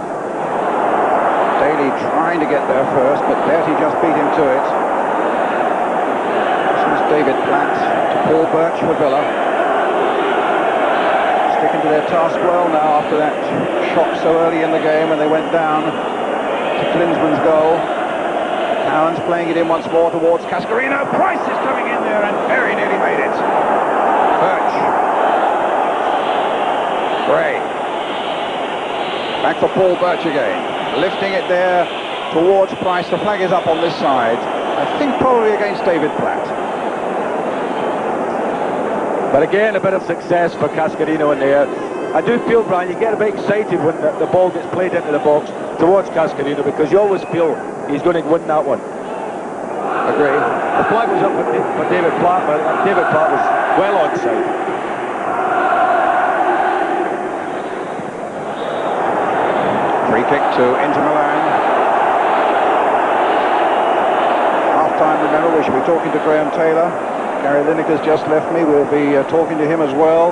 Daly trying to get there first, but Bertie just beat him to it. This is David Platt to Paul Birch for Villa. Sticking to their task well now after that shock so early in the game when they went down to Klinsmann's goal. Cowans playing it in once more towards Cascarino. Price is coming in there and very nearly made it. Birch. Gray. Back for Paul Birch again. Lifting it there towards Price. The flag is up on this side. I think probably against David Platt. But again, a bit of success for Cascarino in there. I do feel, Brian, you get a bit excited when the ball gets played into the box towards Cascarino, because you always feel he's going to win that one. Agree. The flag was up for David Platt, but David Platt was well onside. Free kick to Inter Milan. Half-time, remember, we should be talking to Graham Taylor. Gary Lineker's just left me. We'll be talking to him as well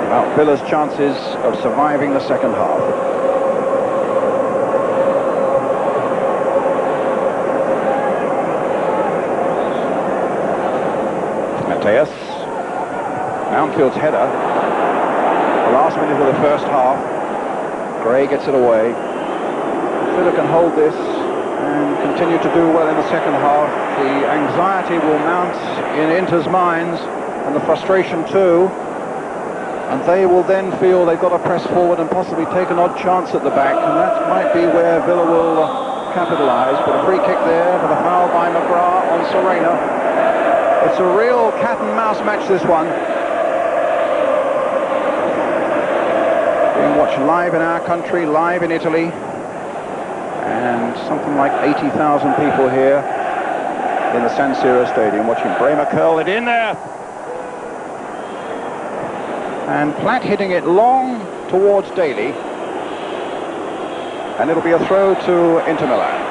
about Villa's chances of surviving the second half. Mateus. Mountfield's header. The last minute of the first half. Gray gets it away. Villa can hold this and continue to do well in the second half. The anxiety will mount in Inter's minds, and the frustration too, and they will then feel they've got to press forward and possibly take an odd chance at the back, and that might be where Villa will capitalise. But a free kick there for the foul by McGrath on Serena. It's a real cat and mouse match, this one. Being watched live in our country, live in Italy. And something like 80,000 people here in the San Siro Stadium watching Bremer curl it in there. And Platt hitting it long towards Daly. And it'll be a throw to Inter Milan.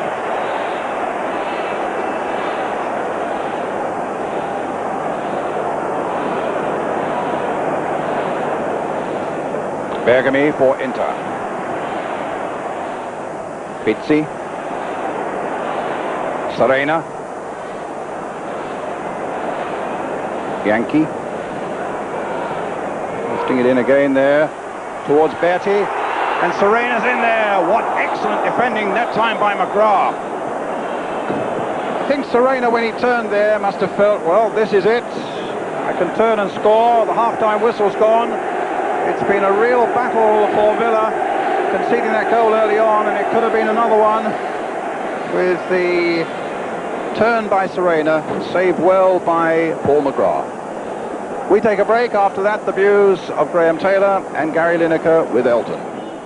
Bergami for Inter. Pizzi. Serena. Bianchi. Lifting it in again there towards Berti. And Serena's in there. What excellent defending that time by McGrath. I think Serena, when he turned there, must have felt, well, this is it. I can turn and score. The half-time whistle's gone. It's been a real battle for Villa, conceding that goal early on, and it could have been another one with the turn by Serena, saved well by Paul McGrath. We take a break. After that, the views of Graham Taylor and Gary Lineker with Elton.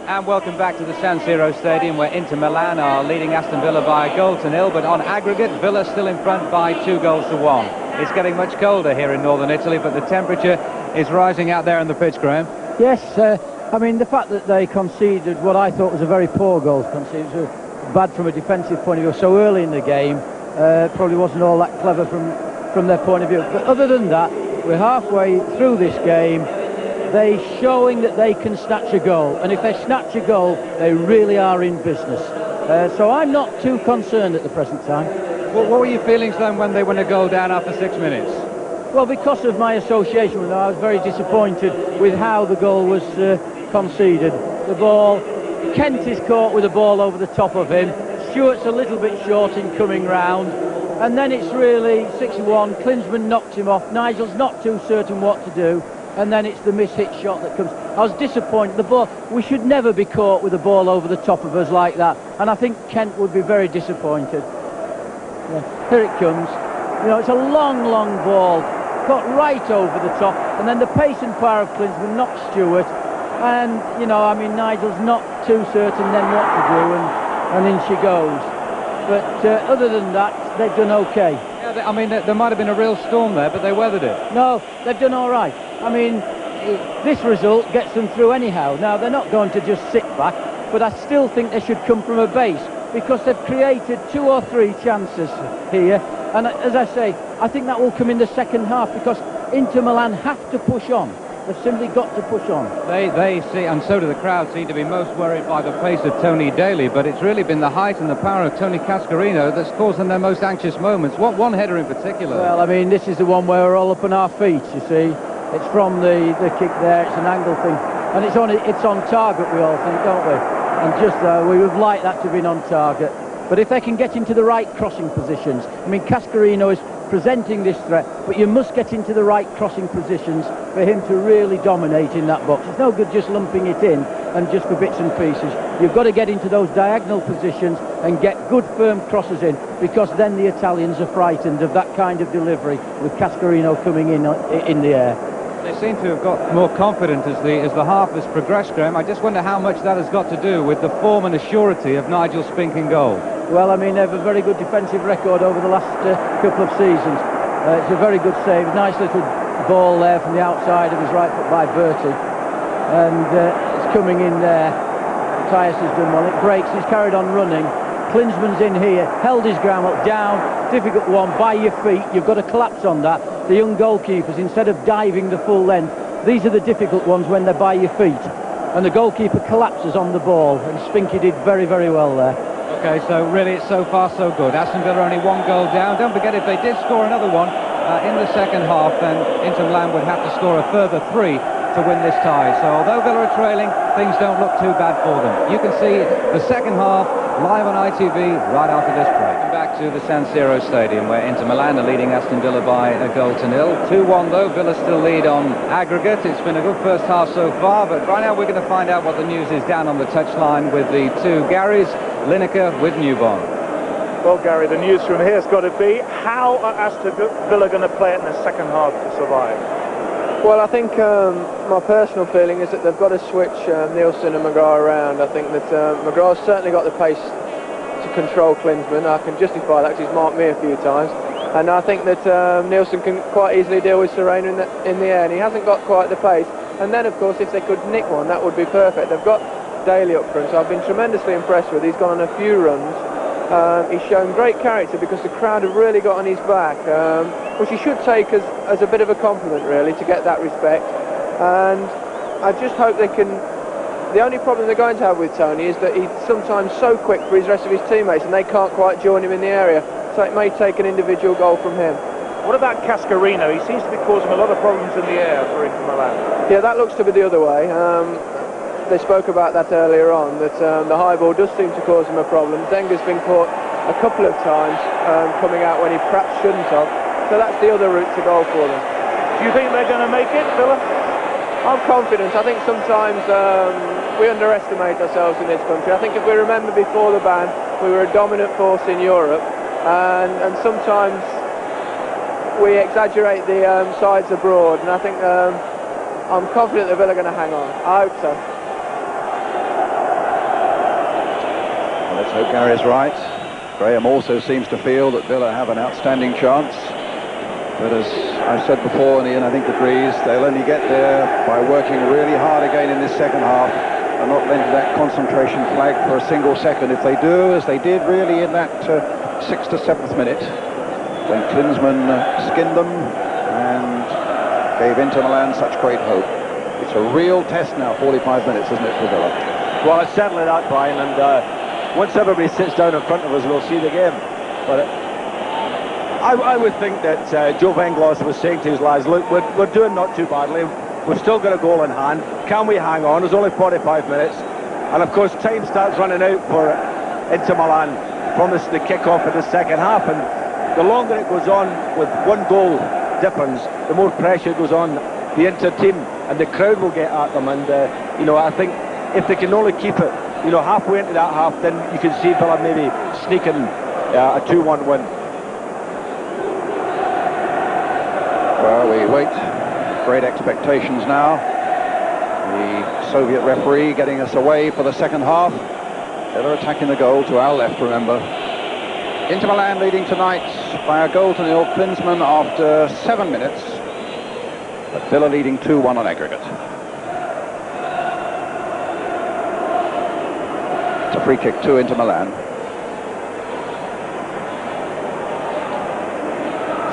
And welcome back to the San Siro Stadium, where Inter Milan are leading Aston Villa by a goal to nil, but on aggregate, Villa still in front by 2 goals to 1. It's getting much colder here in northern Italy, but the temperature is rising out there on the pitch, Graham. Yes, I mean, the fact that they conceded what I thought was a very poor goal conceded, was bad from a defensive point of view, so early in the game, probably wasn't all that clever from their point of view. But other than that, we're halfway through this game. They're showing that they can snatch a goal, and if they snatch a goal, they really are in business. So I'm not too concerned at the present time. What were your feelings then when they went a goal down after 6 minutes? Well, because of my association with them, I was very disappointed with how the goal was conceded. The ball, Kent is caught with the ball over the top of him. Stewart's a little bit short in coming round. And then it's really 6-1. Klinsmann knocks him off. Nigel's not too certain what to do. And then it's the miss-hit shot that comes. I was disappointed. The ball, we should never be caught with the ball over the top of us like that. And I think Kent would be very disappointed. Yeah, here it comes. You know, it's a long, long ball. Got right over the top. And then the pace and power of Klinsmann knocks Stewart. And, you know, I mean, Nigel's not too certain then what to do. And in she goes. But other than that, they've done okay. Yeah, I mean, there might have been a real storm there, but they weathered it. No, they've done all right. I mean, this result gets them through anyhow. Now, they're not going to just sit back, but I still think they should come from a base, because they've created 2 or 3 chances here. And as I say, I think that will come in the second half, because Inter Milan have to push on. They've simply got to push on. They see, and so do the crowd, seem to be most worried by the pace of Tony Daly, but it's really been the height and the power of Tony Cascarino that's caused them their most anxious moments. What one header in particular? Well, I mean, this is the one where we're all up on our feet, you see. It's from the kick there, it's an angle thing. And it's on target, we all think, don't we? And just we would like that to have been on target. But if they can get into the right crossing positions, I mean, Cascarino is presenting this threat, but you must get into the right crossing positions for him to really dominate in that box. It's no good just lumping it in and just for bits and pieces. You've got to get into those diagonal positions and get good firm crosses in, because then the Italians are frightened of that kind of delivery with Cascarino coming in the air. They seem to have got more confident as the half has progressed, Graham. I just wonder how much that has got to do with the form and the surety of Nigel Spink in goal. Well, I mean, they have a very good defensive record over the last couple of seasons. It's a very good save. Nice little ball there from the outside of his right foot by Bertie. And it's coming in there. Tyus has done well. It breaks. He's carried on running. Klinsmann's in here. Held his ground up, down. Difficult one by your feet. You've got to collapse on that. The young goalkeepers, instead of diving the full length, these are the difficult ones when they're by your feet. And the goalkeeper collapses on the ball. And Spinky did very, very well there. Okay, so really it's so far so good. Aston Villa only 1 goal down. Don't forget, if they did score another one in the second half, then Inter Milan would have to score a further 3 to win this tie. So although Villa are trailing, things don't look too bad for them. You can see the second half live on ITV right after this break. Back to the San Siro Stadium, where Inter Milan are leading Aston Villa by a goal to 0. 2-1 though, Villa still lead on aggregate. It's been a good first half so far, but right now we're going to find out what the news is down on the touchline with the 2 Garys. Lineker with Newborn. Well, Gary, the news from here has got to be, how are Aston Villa going to play it in the second half to survive? Well, I think my personal feeling is that they've got to switch Nielsen and McGrath around. I think that McGrath's certainly got the pace to control Klinsmann. I can justify that because he's marked me a few times. And I think that Nielsen can quite easily deal with Serena in the air, and he hasn't got quite the pace. And then, of course, if they could nick one, that would be perfect. They've got Daly up front, so I've been tremendously impressed with. He's gone on a few runs. He's shown great character because the crowd have really got on his back, which he should take as a bit of a compliment, really, to get that respect. And I just hope they can. The only problem they're going to have with Tony is that he's sometimes so quick for his rest of his teammates, and they can't quite join him in the area. So it may take an individual goal from him. What about Cascarino? He seems to be causing a lot of problems in the air for Inter Milan. Yeah, that looks to be the other way. they spoke about that earlier on, that the high ball does seem to cause them a problem. Zenga's been caught a couple of times coming out when he perhaps shouldn't have. So that's the other route to goal for them. Do you think they're going to make it, Villa? I'm confident. I think sometimes we underestimate ourselves in this country. I think if we remember before the ban, we were a dominant force in Europe, and sometimes we exaggerate the sides abroad, and I think I'm confident that Villa are going to hang on. I hope so. Well, let's hope Gary's right. Graham also seems to feel that Villa have an outstanding chance. But as I've said before, and Ian I think agrees, they'll only get there by working really hard again in this second half and not letting that concentration flag for a single second. If they do, as they did really in that 6th to 7th minute, when Klinsmann skinned them and gave Inter Milan such great hope. It's a real test now, 45 minutes, isn't it, for Villa? Well, it's certainly that, Brian, and once everybody sits down in front of us, we'll see the game. But I would think that Joe Venglos was saying to his lads, look, we're doing not too badly. We've still got a goal in hand. Can we hang on? There's only 45 minutes. And of course, time starts running out for Inter Milan from the kick-off of the second half. And the longer it goes on with one goal difference, the more pressure goes on the Inter team. And the crowd will get at them. And, you know, I think if they can only keep it, you know, halfway into that half, then you can see Villa maybe sneaking a 2-1 win. Well, we wait. Great expectations now. The Soviet referee getting us away for the second half. Villa attacking the goal to our left, remember. Inter Milan leading tonight by a goal to nil. Klinsmann after 7 minutes. But Villa leading 2-1 on aggregate. It's a free kick to Inter Milan.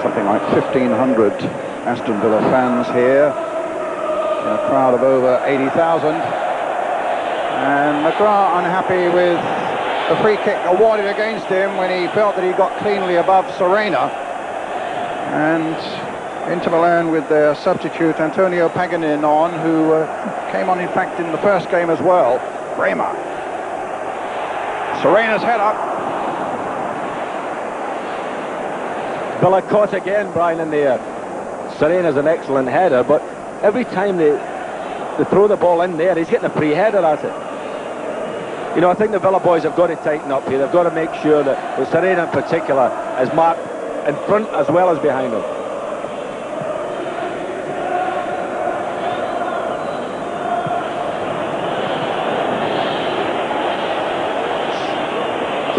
Something like 1,500 Aston Villa fans here in a crowd of over 80,000. And McGrath unhappy with the free kick awarded against him when he felt that he got cleanly above Serena. And Inter Milan with their substitute Antonio Paganin on, who came on in fact in the first game as well. Bremer. Serena's head up. Villa caught again, Brian, in the air. Serena's an excellent header, but every time they throw the ball in there, he's getting a free header at it. You know, I think the Villa boys have got to tighten up here. They've got to make sure that, with Serena in particular, is marked in front as well as behind him.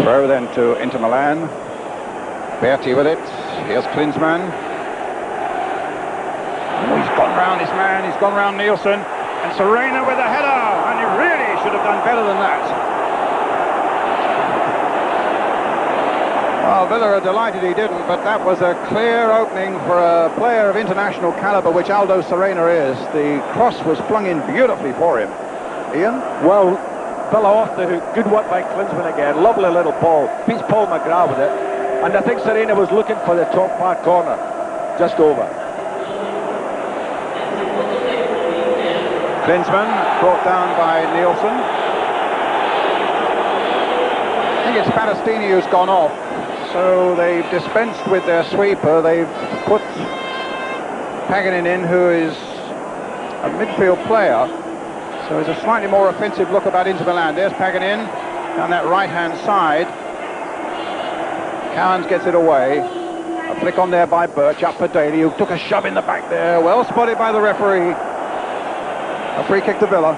Throw then to Inter Milan. Berti with it. Here's Klinsmann. Oh, he's gone round his man. He's gone round Nielsen. And Serena with a header. And he really should have done better than that. Well, Villa are delighted he didn't, but that was a clear opening for a player of international calibre, which Aldo Serena is. The cross was flung in beautifully for him. Ian? Well, Villa off the hook. Good work by Klinsmann again. Lovely little ball. Beats Paul McGrath with it. And I think Serena was looking for the top far corner. Just over. Klinsmann brought down by Nielsen. I think it's Battistini who's gone off. So they've dispensed with their sweeper. They've put Paganin in, who is a midfield player. So it's a slightly more offensive look about Inter Milan. There's Paganin down that right-hand side. Cowans gets it away. A flick on there by Birch, up for Daly, who took a shove in the back there. Well spotted by the referee. A free kick to Villa.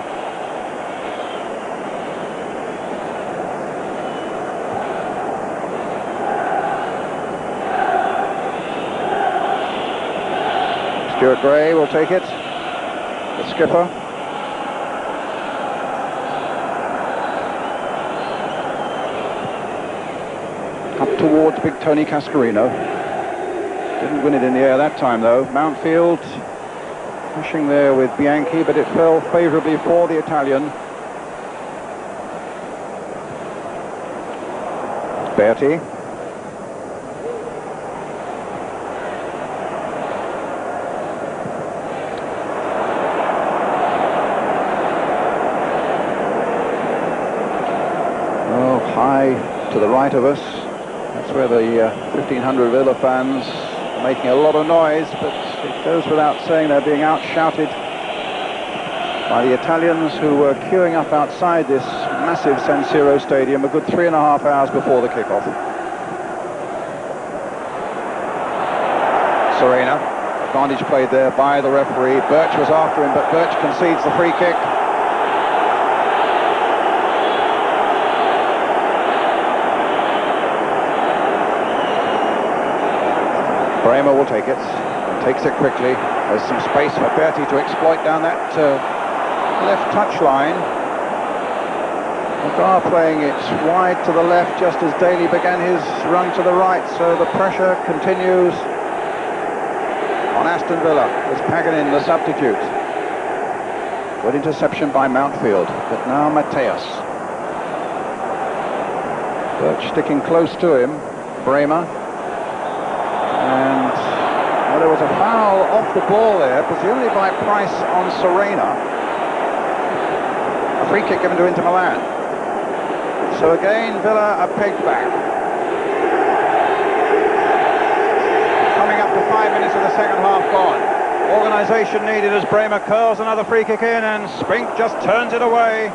Stuart Gray will take it. The skipper. Up towards big Tony Cascarino. Didn't win it in the air that time though. Mountfield pushing there with Bianchi, but it fell favourably for the Italian. Berti. to the right of us. That's where the 1,500 Villa fans are making a lot of noise, but it goes without saying they're being outshouted by the Italians who were queuing up outside this massive San Siro Stadium a good 3.5 hours before the kickoff. Serena, advantage played there by the referee. Birch was after him, but Birch concedes the free kick. Bremer will take it, takes it quickly. There's some space for Berti to exploit down that left touch line. Magar playing it wide to the left just as Daly began his run to the right, so the pressure continues on Aston Villa as Paganin, the substitute. Good interception by Mountfield, but now Mateus. Birch sticking close to him, Bremer. And well, there was a foul off the ball there, presumably by Price on Serena. A free kick given to Inter Milan. So again, Villa are pegged back. Coming up to 5 minutes of the second half gone. Organisation needed as Bremer curls another free kick in, and Spink just turns it away.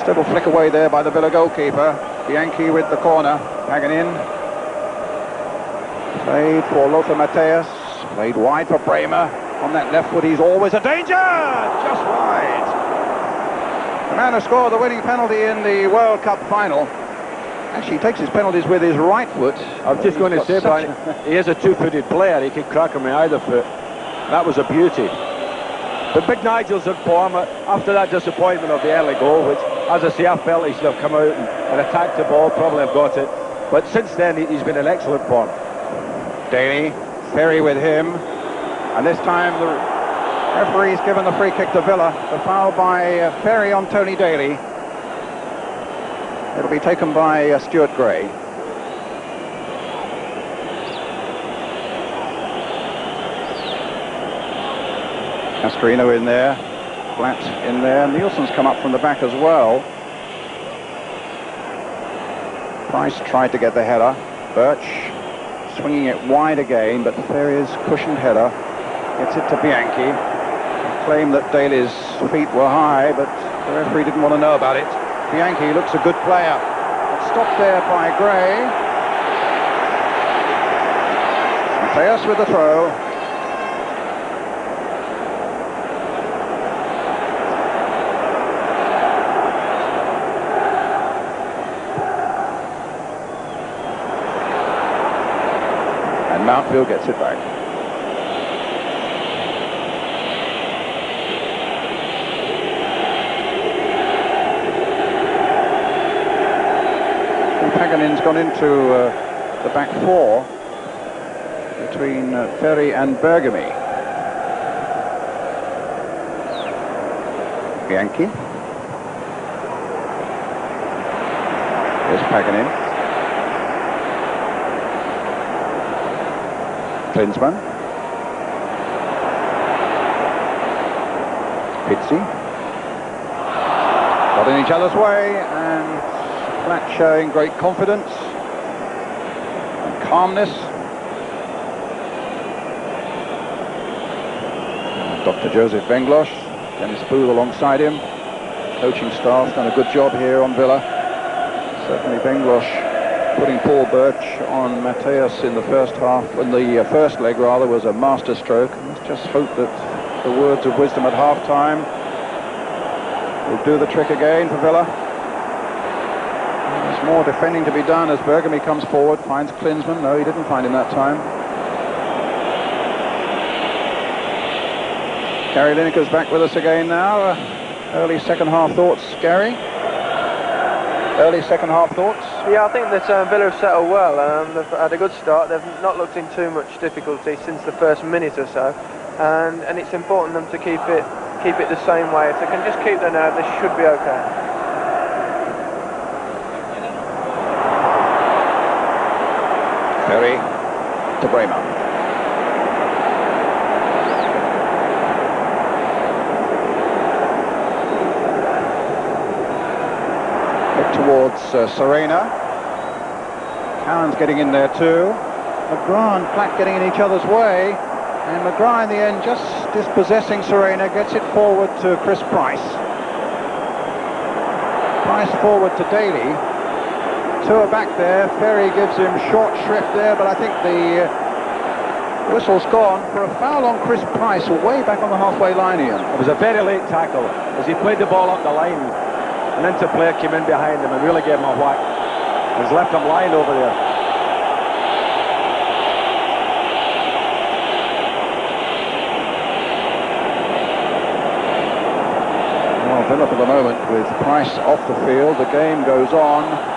Little flick away there by the Villa goalkeeper. Bianchi with the corner. Paganin. Played for Lothar Matthäus. Played wide for Bremer. On that left foot, he's always a danger! Just wide. The man who scored the winning penalty in the World Cup final. Actually, he takes his penalties with his right foot. I was just going to say, Brian, he is a two-footed player. He can crack him with either foot. That was a beauty. But Big Nigel's in form after that disappointment of the early goal, which, as I say, I felt he should have come out and attacked the ball, probably have got it. But since then, he's been in excellent form. Daly, Ferry with him. And this time the referee's given the free kick to Villa. The foul by Ferry on Tony Daly. It'll be taken by Stuart Gray. Cascarino in there. Flat in there. Nielsen's come up from the back as well. Price tried to get the header. Birch swinging it wide again, but Ferry's cushioned header gets it to Bianchi. Claim that Daly's feet were high, but the referee didn't want to know about it. Bianchi looks a good player. Stopped there by Gray. Mateus with the throw. Mountfield gets it back. And Paganin's gone into the back four between Ferry and Bergami. Bianchi. There's Paganin. Klinsmann. Pizzi. Got in each other's way, and Flat showing great confidence and calmness. Dr. Joseph Venglos, Dennis Booth alongside him. Coaching staff's done a good job here on Villa. Certainly Venglos putting Paul Birch on Mateus in the first half, in the first leg rather, was a master stroke. Let's just hope that the words of wisdom at half-time will do the trick again for Villa. There's more defending to be done as Bergami comes forward, finds Klinsmann. No, he didn't find him that time. Gary Lineker's back with us again now. Early second half thoughts, Gary? Early second half thoughts? Yeah, I think that Villa have settled well. They've had a good start. They've not looked in too much difficulty since the first minute or so, and it's important them to keep it the same way. If they can just keep their nerve, they should be okay. Ferry to Bremer. towards Serena. Cowan's getting in there too. McGrath and Platt getting in each other's way, and McGrath in the end just dispossessing Serena, gets it forward to Chris Price. Price forward to Daly. Two are back there. Ferry gives him short shrift there, but I think the whistle's gone for a foul on Chris Price, way back on the halfway line here. It was a very late tackle as he played the ball up the line. An interplayer came in behind him and really gave him a whack. He's left him lying over there. Well, Villa for the moment with Price off the field. The game goes on.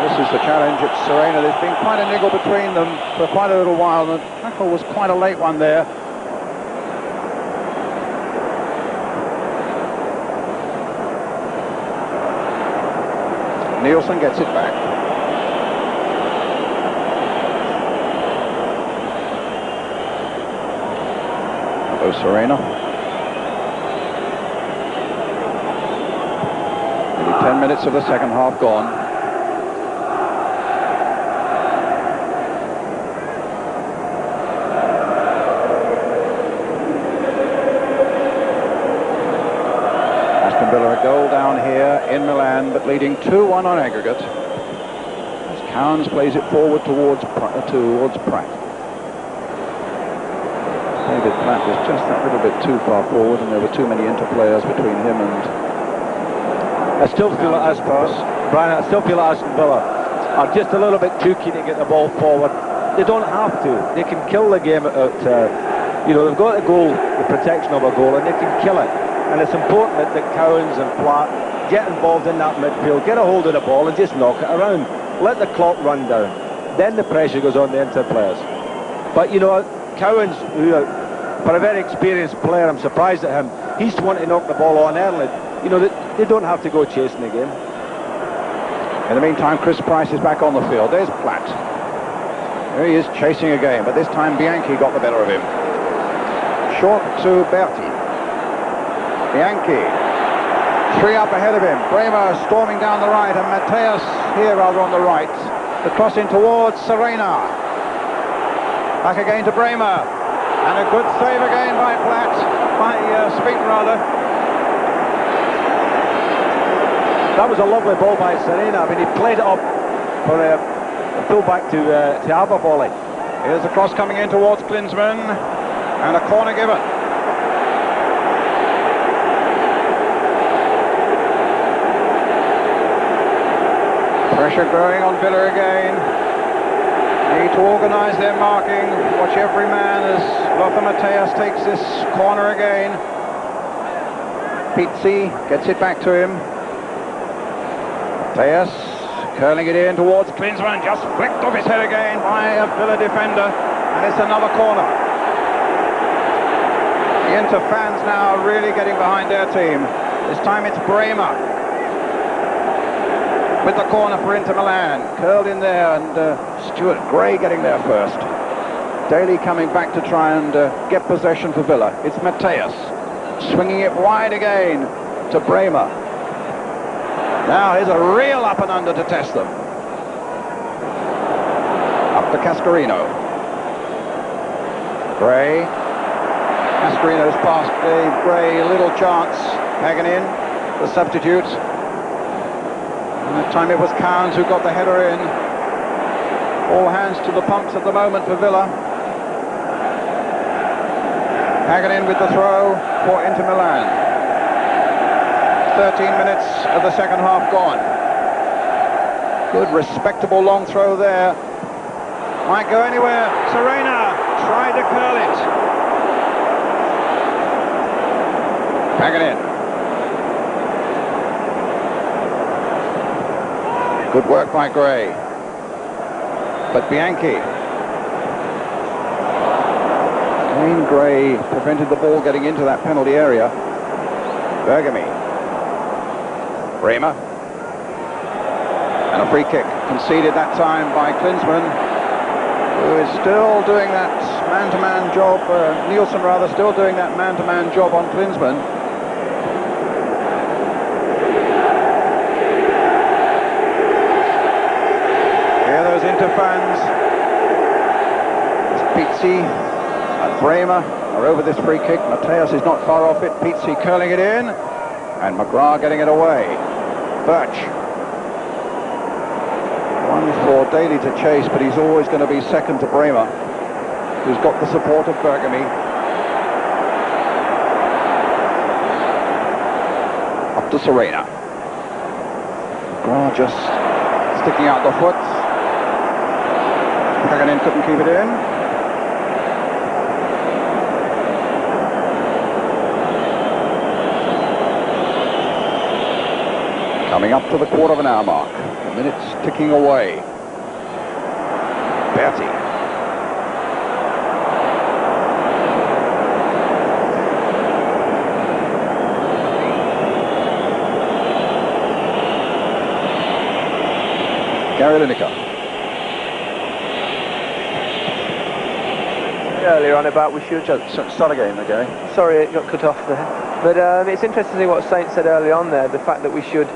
This is the challenge. It's Serena. There's been quite a niggle between them for quite a little while. The tackle was quite a late one there. Nielsen gets it back. Hello, Serena. Maybe 10 minutes of the second half gone. Villa a goal down here in Milan, but leading 2-1 on aggregate. As Cowans plays it forward towards Pratt. David Platt was just that little bit too far forward, and there were too many interplayers between him and. I still feel like Aston Villa are just a little bit too keen to get the ball forward. They don't have to. They can kill the game at they've got a goal, the protection of a goal, and they can kill it. And it's important that Cowans and Platt get involved in that midfield, get a hold of the ball and just knock it around. Let the clock run down. Then the pressure goes on the interplayers. But, Cowans, for a very experienced player, I'm surprised at him. He's wanting to knock the ball on early. They don't have to go chasing the game. In the meantime, Chris Price is back on the field. There's Platt. There he is chasing again, but this time Bianchi got the better of him. Short to Berti. Bianchi, three up ahead of him. Bremer storming down the right, and Mateus here rather on the right. The cross in towards Serena. Back again to Bremer, and a good save again by Speaton rather. That was a lovely ball by Serena. I mean, he played it up for a full-back to have a volley. Here's the cross coming in towards Klinsmann, and a corner given. Pressure growing on Villa again. Need to organise their marking. Watch every man as Lothar Matthäus takes this corner again. Pizzi gets it back to him. Matthäus curling it in towards Klinsmann. Just flicked off his head again by a Villa defender. And it's another corner. The Inter fans now are really getting behind their team. This time it's Bremer with the corner for Inter Milan, curled in there, and Stuart Gray getting there first. Daly coming back to try and get possession for Villa. It's Matthäus swinging it wide again to Bremer. Now here's a real up and under to test them. Up to Cascarino. Gray. Cascarino's past Gray, a little chance. Paganin, the substitute. And that time it was Cowans who got the header in. All hands to the pumps at the moment for Villa. Paganin with the throw for Inter Milan. 13 minutes of the second half gone. Good, respectable long throw there. Might go anywhere. Serena tried to curl it. Paganin. Good work by Gray. But Bianchi. Wayne Gray prevented the ball getting into that penalty area. Bergami. Bremer. And a free kick conceded that time by Klinsmann, who is still doing that man-to-man job, Nielsen rather, still doing that man-to-man job on Klinsmann. Inter fans. Pizzi and Bremer are over this free kick. Mateus is not far off it. Pizzi curling it in, and McGrath getting it away. Birch. One for Daly to chase, but he's always going to be second to Bremer, who's got the support of Bergamy. Up to Serena. McGrath just sticking out the foot. Paganin couldn't keep it in. Coming up to the quarter of an hour mark. The minutes ticking away. Berti. Gary Lineker. Earlier on about we should... Start again, okay. Sorry, it got cut off there. But it's interesting to see what Saint said early on there, the fact that we should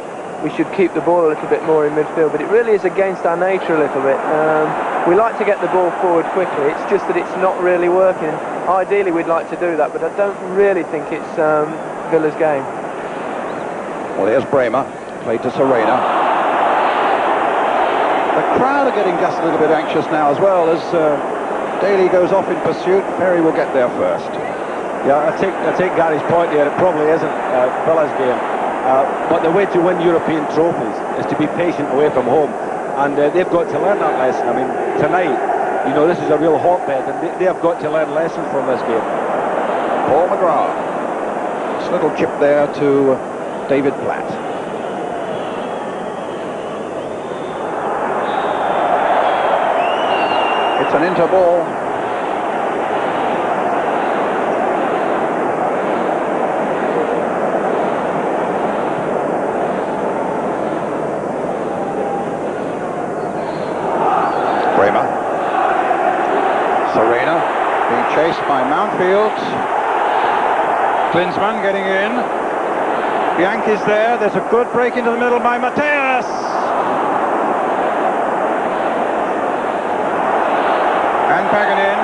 keep the ball a little bit more in midfield, but it really is against our nature a little bit. We like to get the ball forward quickly, it's just that it's not really working. Ideally we'd like to do that, but I don't really think it's Villa's game. Well, here's Bremer, played to Serena. The crowd are getting just a little bit anxious now as well, as Daly goes off in pursuit. Perry will get there first. Yeah, I take Gary's point there. It probably isn't Villa's game. But the way to win European trophies is to be patient away from home, and they've got to learn that lesson. I mean, tonight, you know, this is a real hotbed, and they have got to learn lessons from this game. Paul McGrath. This little chip there to David Platt. It's an Inter ball. Serena being chased by Mountfield. Klinsmann getting in. Bianchi's there. There's a good break into the middle by Mateus. And Paganin.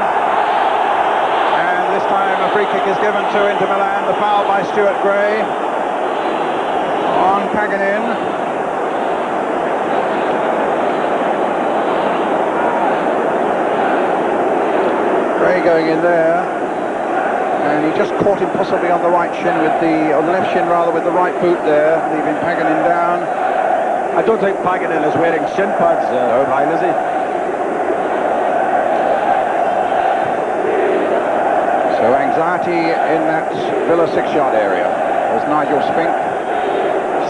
And this time a free kick is given to Inter Milan. The foul by Stuart Gray on Paganin. Going in there, and he just caught him possibly on the right shin with on the left shin rather, with the right boot there, leaving Paganin down. I don't think Paganin is wearing shin pads, Ryan, is he? So anxiety in that Villa 6-yard area as Nigel Spink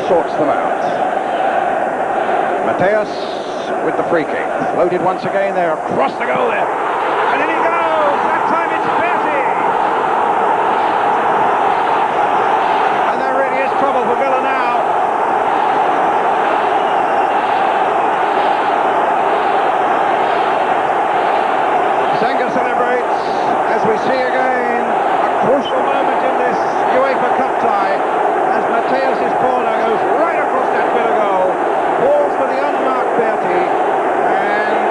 sorts them out. Mateus with the free kick, floated once again there, across the goal there. And in he goes! That time it's Berti! And there really is trouble for Villa now. Zenga celebrates, as we see again, a crucial moment in this UEFA Cup tie, as Mateus' corner goes right across that Villa goal, falls for the unmarked Berti, and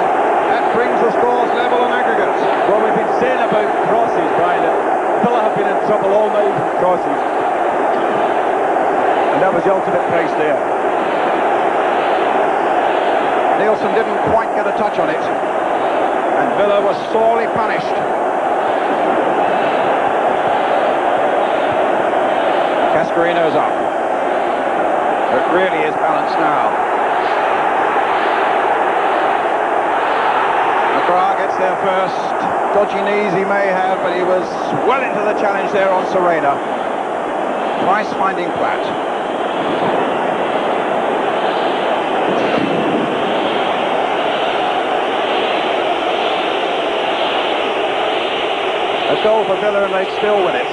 that brings the scores level on aggregate. Well, we've been saying about crosses, Brian, that Villa have been in trouble all night with crosses. And that was the ultimate price there. Nielsen didn't quite get a touch on it, and Villa was sorely punished. Cascarino's up. It really is balanced now. McGrath gets there first. Dodgy knees he may have, but he was well into the challenge there on Serena. Twice finding Platt. A goal for Villa and they'd still win it.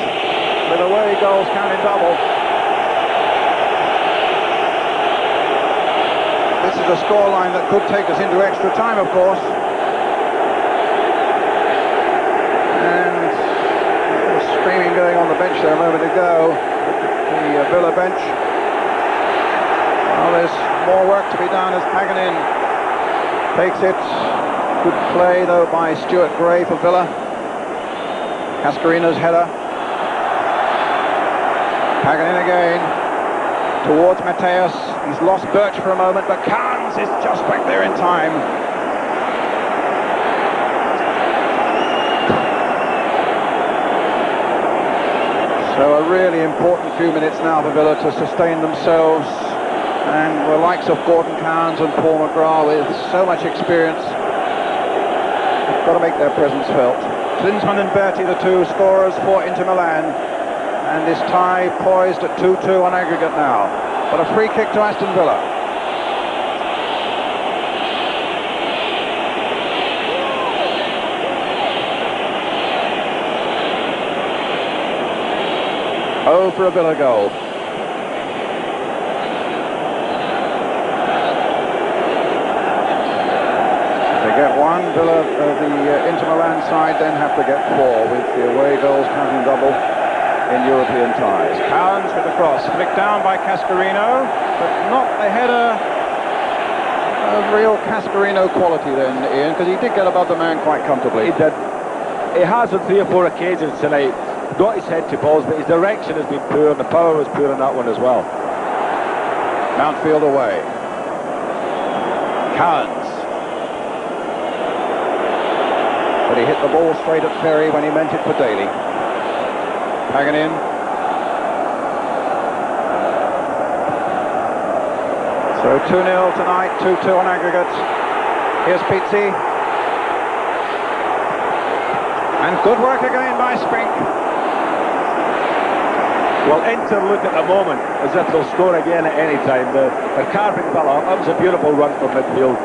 With away goals counting double. This is a scoreline that could take us into extra time, of course. And there was screaming going on the bench there a moment ago. The Villa bench. Well, there's more work to be done as Paganin takes it Good play, though, by Stuart Gray for Villa. Cascarino's header. Paganini again. Towards Mateus. He's lost Birch for a moment, but Carnes is just back there in time. So a really important few minutes now for Villa to sustain themselves, and the likes of Gordon Carnes and Paul McGrath with so much experience have got to make their presence felt. Klinsmann and Berti, the two scorers for Inter Milan, and this tie poised at 2-2 on aggregate now. But a free kick to Aston Villa. Oh, for a Villa goal. If they get one, Villa, the Inter Milan side then have to get four, with the away goals counting double in European ties. Carnes with the cross, flicked down by Cascarino, but not the header of real Cascarino quality then, Ian, because he did get above the man quite comfortably. He did. He has on 3 or 4 occasions tonight got his head to balls, but his direction has been poor, and the power was poor on that one as well. Mountfield away. Carnes. But he hit the ball straight at Ferry when he meant it for Daly. Paganini. So 2-0 tonight, 2-2 on aggregate. Here's Pizzi. And good work again by Spink. Well, Inter look at the moment as if they'll score again at any time. They're carving Villa. That was a beautiful run from midfield.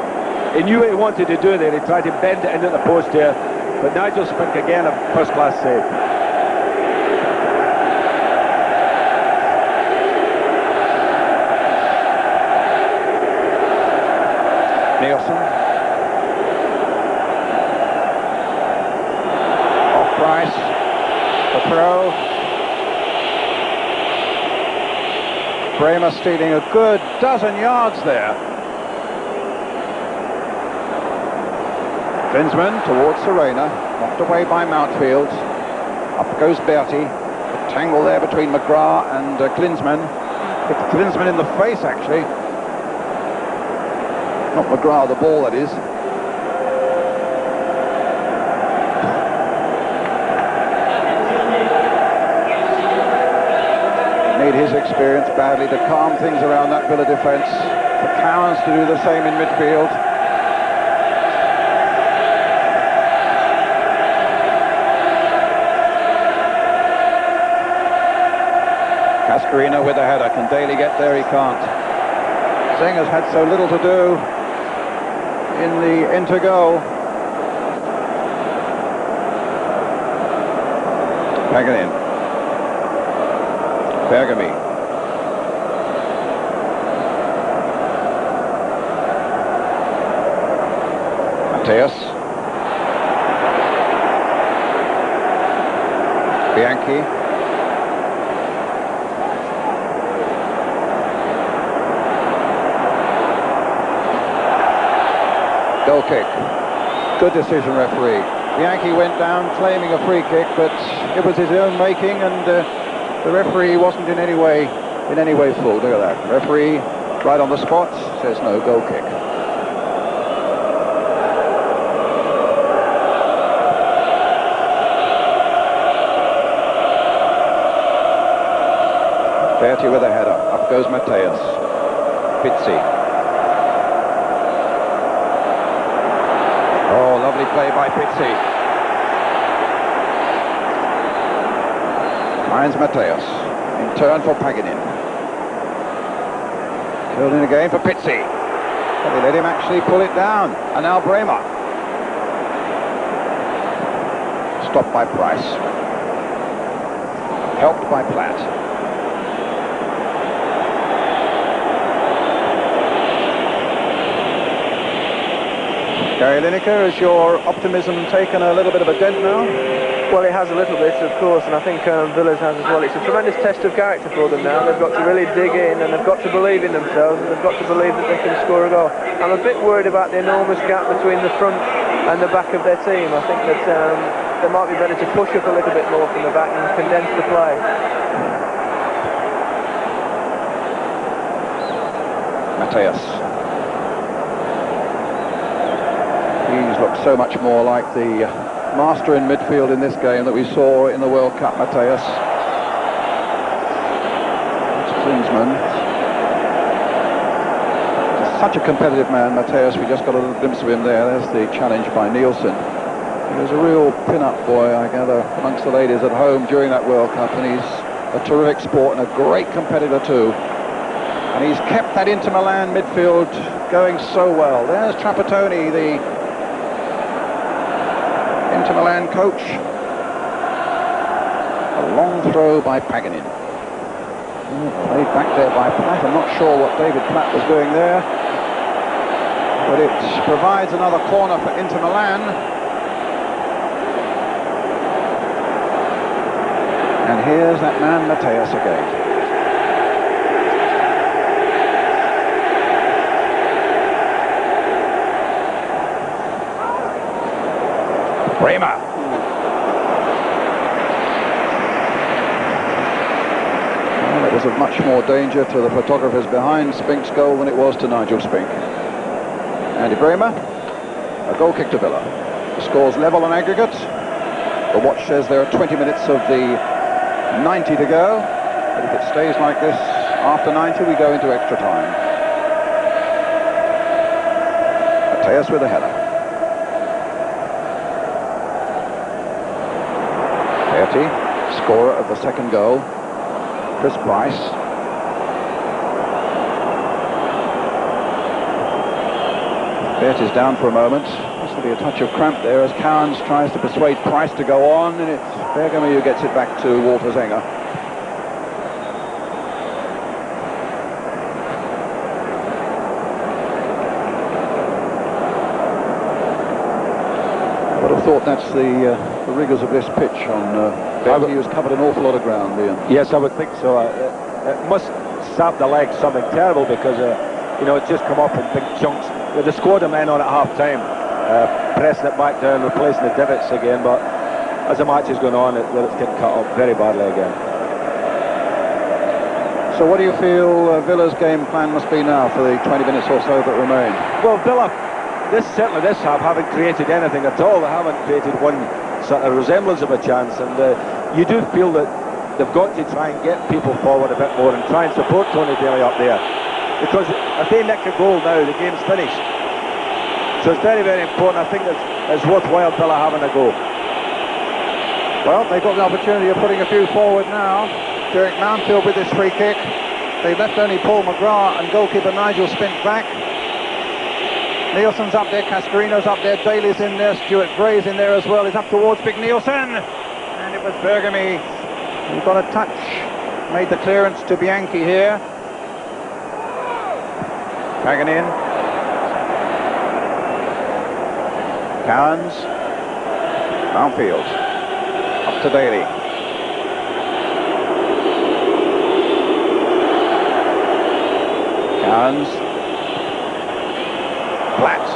He knew what he wanted to do there. He tried to bend it into the post here. But Nigel Spink again, a first-class save. Nielsen. Off Price. The throw. Bremer stealing a good dozen yards there. Klinsmann towards Serena, knocked away by Mountfield. Up goes Berti. A tangle there between McGrath and Klinsmann. Hit Klinsmann in the face, actually. Not McGrath, the ball, that is. Need his experience badly to calm things around that Villa defence. For Carnes to do the same in midfield. Cascarino with a header. Can Daly get there? He can't. Singh has had so little to do in the Inter goal. Paganini. Bergami. Mateus. Bianchi. Goal kick. Good decision, referee. Bianchi went down claiming a free kick, but it was his own making, and the referee wasn't in any way fooled. Look at that. Referee right on the spot says no, goal kick. Berti with a header. Up goes Mateus. Pizzi. Oh, lovely play by Pizzi. Finds Mateus. In turn for Paganini. Filled in again for Pizzi. But they let him actually pull it down. And now Bremer. Stopped by Price. Helped by Platt. Gary Lineker, has your optimism taken a little bit of a dent now? Well, it has a little bit, of course, and I think Villa's has as well. It's a tremendous test of character for them now. They've got to really dig in, and they've got to believe in themselves, and they've got to believe that they can score a goal. I'm a bit worried about the enormous gap between the front and the back of their team. I think that they might be better to push up a little bit more from the back and condense the play. Mateus. He's looked so much more like the master in midfield in this game that we saw in the World Cup, Mateus. It's Klinsmann. Such a competitive man, Mateus. We just got a little glimpse of him there. There's the challenge by Nielsen. He was a real pin-up boy, I gather, amongst the ladies at home during that World Cup, and he's a terrific sport and a great competitor too. And he's kept that Inter Milan midfield going so well. There's Trapattoni, the Inter Milan coach. A long throw by Paganin. Played back there by Platt. I'm not sure what David Platt was doing there, but it provides another corner for Inter Milan. And here's that man Mateus again. Bremer. Well, it was of much more danger to the photographers behind Spink's goal than it was to Nigel Spink. Andy Bremer, a goal kick to Villa. The score's level on aggregate. The watch says there are 20 minutes of the 90 to go, but if it stays like this after 90, we go into extra time. Mateus with a header. Berti, scorer of the second goal. Chris Price. Berti's down for a moment. Possibly a touch of cramp there as Cowans tries to persuade Price to go on, and it's Bergamo who gets it back to Walter Zenger. I would have thought that's the rigours of this pitch on Berti. He was covered an awful lot of ground, Ian. Yes, I would think so. It must sap the legs something terrible because, you know, it's just come up in big chunks. With the squad of men on at half-time, pressing it back down, replacing the divots again, but as the match is going on, it's getting cut up very badly again. So what do you feel Villa's game plan must be now for the 20 minutes or so that remain? Well, Villa, certainly this half haven't created anything at all. They haven't created one sort of resemblance of a chance, and you do feel that they've got to try and get people forward a bit more and try and support Tony Bailey up there, because if they nick a goal now, the game's finished. So it's very, very important. I think it's worthwhile Villa having a go. Well, they've got the opportunity of putting a few forward now. Derek Mountfield with this free kick. They've left only Paul McGrath and goalkeeper Nigel Spink back. Nielsen's up there, Cascarino's up there, Daly's in there, Stuart Gray's in there as well. He's up towards Big Nielsen. And it was Bergamy who got a touch, made the clearance to Bianchi here. Paganin. Cowans. Mountfield. Up to Daly. Cowans. Platt.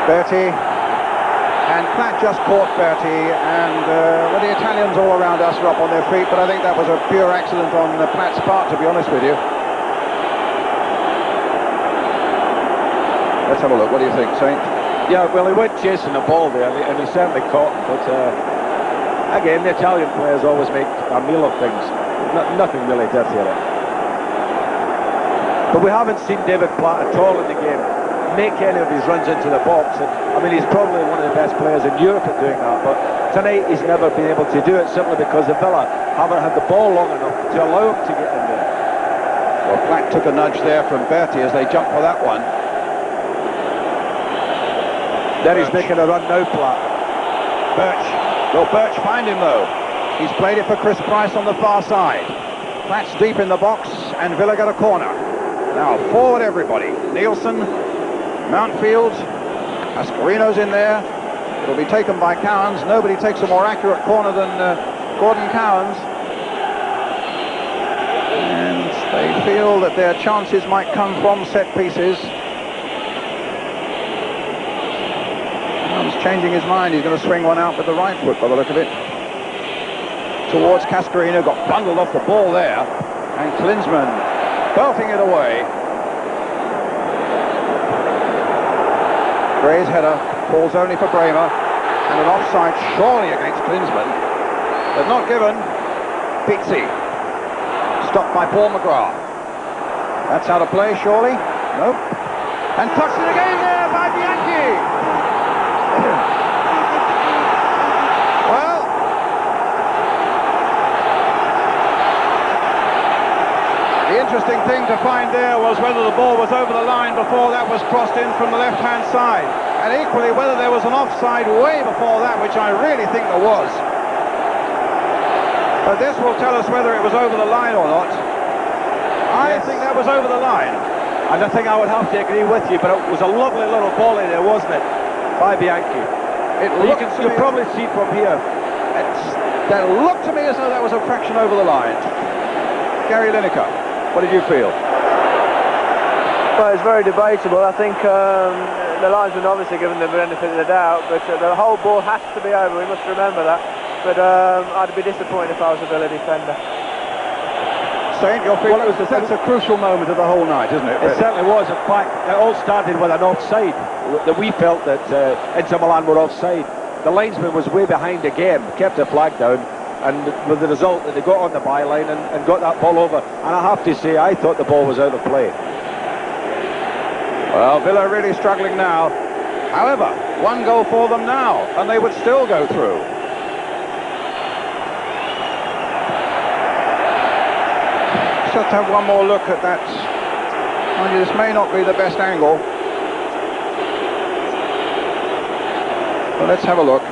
Berti. And Platt just caught Berti, and well, the Italians all around us are up on their feet, but I think that was a pure accident on Platt's part, to be honest with you. Let's have a look. What do you think, Saint? Yeah, well, he went chasing the ball there, and he certainly caught him, but again, the Italian players always make a meal of things. Nothing really dirty in it. But we haven't seen David Platt at all in the game make any of his runs into the box. And, I mean, he's probably one of the best players in Europe at doing that, but tonight he's never been able to do it simply because the Villa haven't had the ball long enough to allow him to get in there. Well, Platt took a nudge there from Berti as they jumped for that one. There he's making a run now, Platt. Birch. Will Birch find him though? He's played it for Chris Price on the far side. Platt's deep in the box and Villa got a corner. Now forward everybody. Nielsen, Mountfield, Ascarino's in there. It'll be taken by Cowans. Nobody takes a more accurate corner than Gordon Cowans. And they feel that their chances might come from set pieces. changing his mind. He's going to swing one out with the right foot by the look of it. Towards Cascarino, got bundled off the ball there, and Klinsmann belting it away. Gray's header falls only for Bremer, and an offside surely against Klinsmann, but not given. Pizzi, stopped by Paul McGrath. That's out of play, surely? Nope. And touched it again there by Bianchi. Well, the interesting thing to find there was whether the ball was over the line before that was crossed in from the left-hand side, and equally whether there was an offside way before that, which I really think there was. But this will tell us whether it was over the line or not. I think that was over the line. And I think I would have to agree with you, but it was a lovely little volley there, wasn't it, by Bianchi? You can probably see from here. That looked to me as though that was a fraction over the line. Gary Lineker, what did you feel? Well, it's very debatable. I think the linesman obviously given the benefit of the doubt, but the whole ball has to be over. We must remember that. But I'd be disappointed if I was a Villa defender. Saint, your feeling was that's a crucial moment of the whole night, isn't it? It certainly was. In fact, it all started with an offside. That we felt that Inter Milan were offside. The linesman was way behind again, kept the flag down, and with the result that they got on the byline and got that ball over. And I have to say, I thought the ball was out of play. Well, Villa really struggling now. However, one goal for them now, and they would still go through. Just have one more look at that. Mind you, this may not be the best angle. But let's have a look.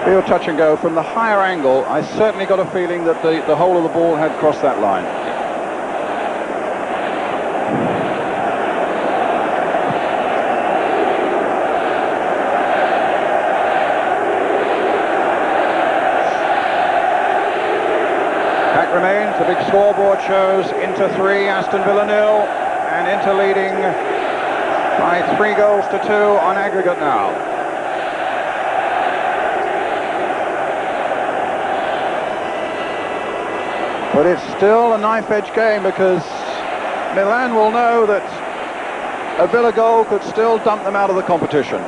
Real touch and go. From the higher angle, I certainly got a feeling that the whole of the ball had crossed that line. Remains. The big scoreboard shows Inter 3, Aston Villa 0, and Inter leading by 3 goals to 2 on aggregate now. But it's still a knife-edge game, because Milan will know that a Villa goal could still dump them out of the competition,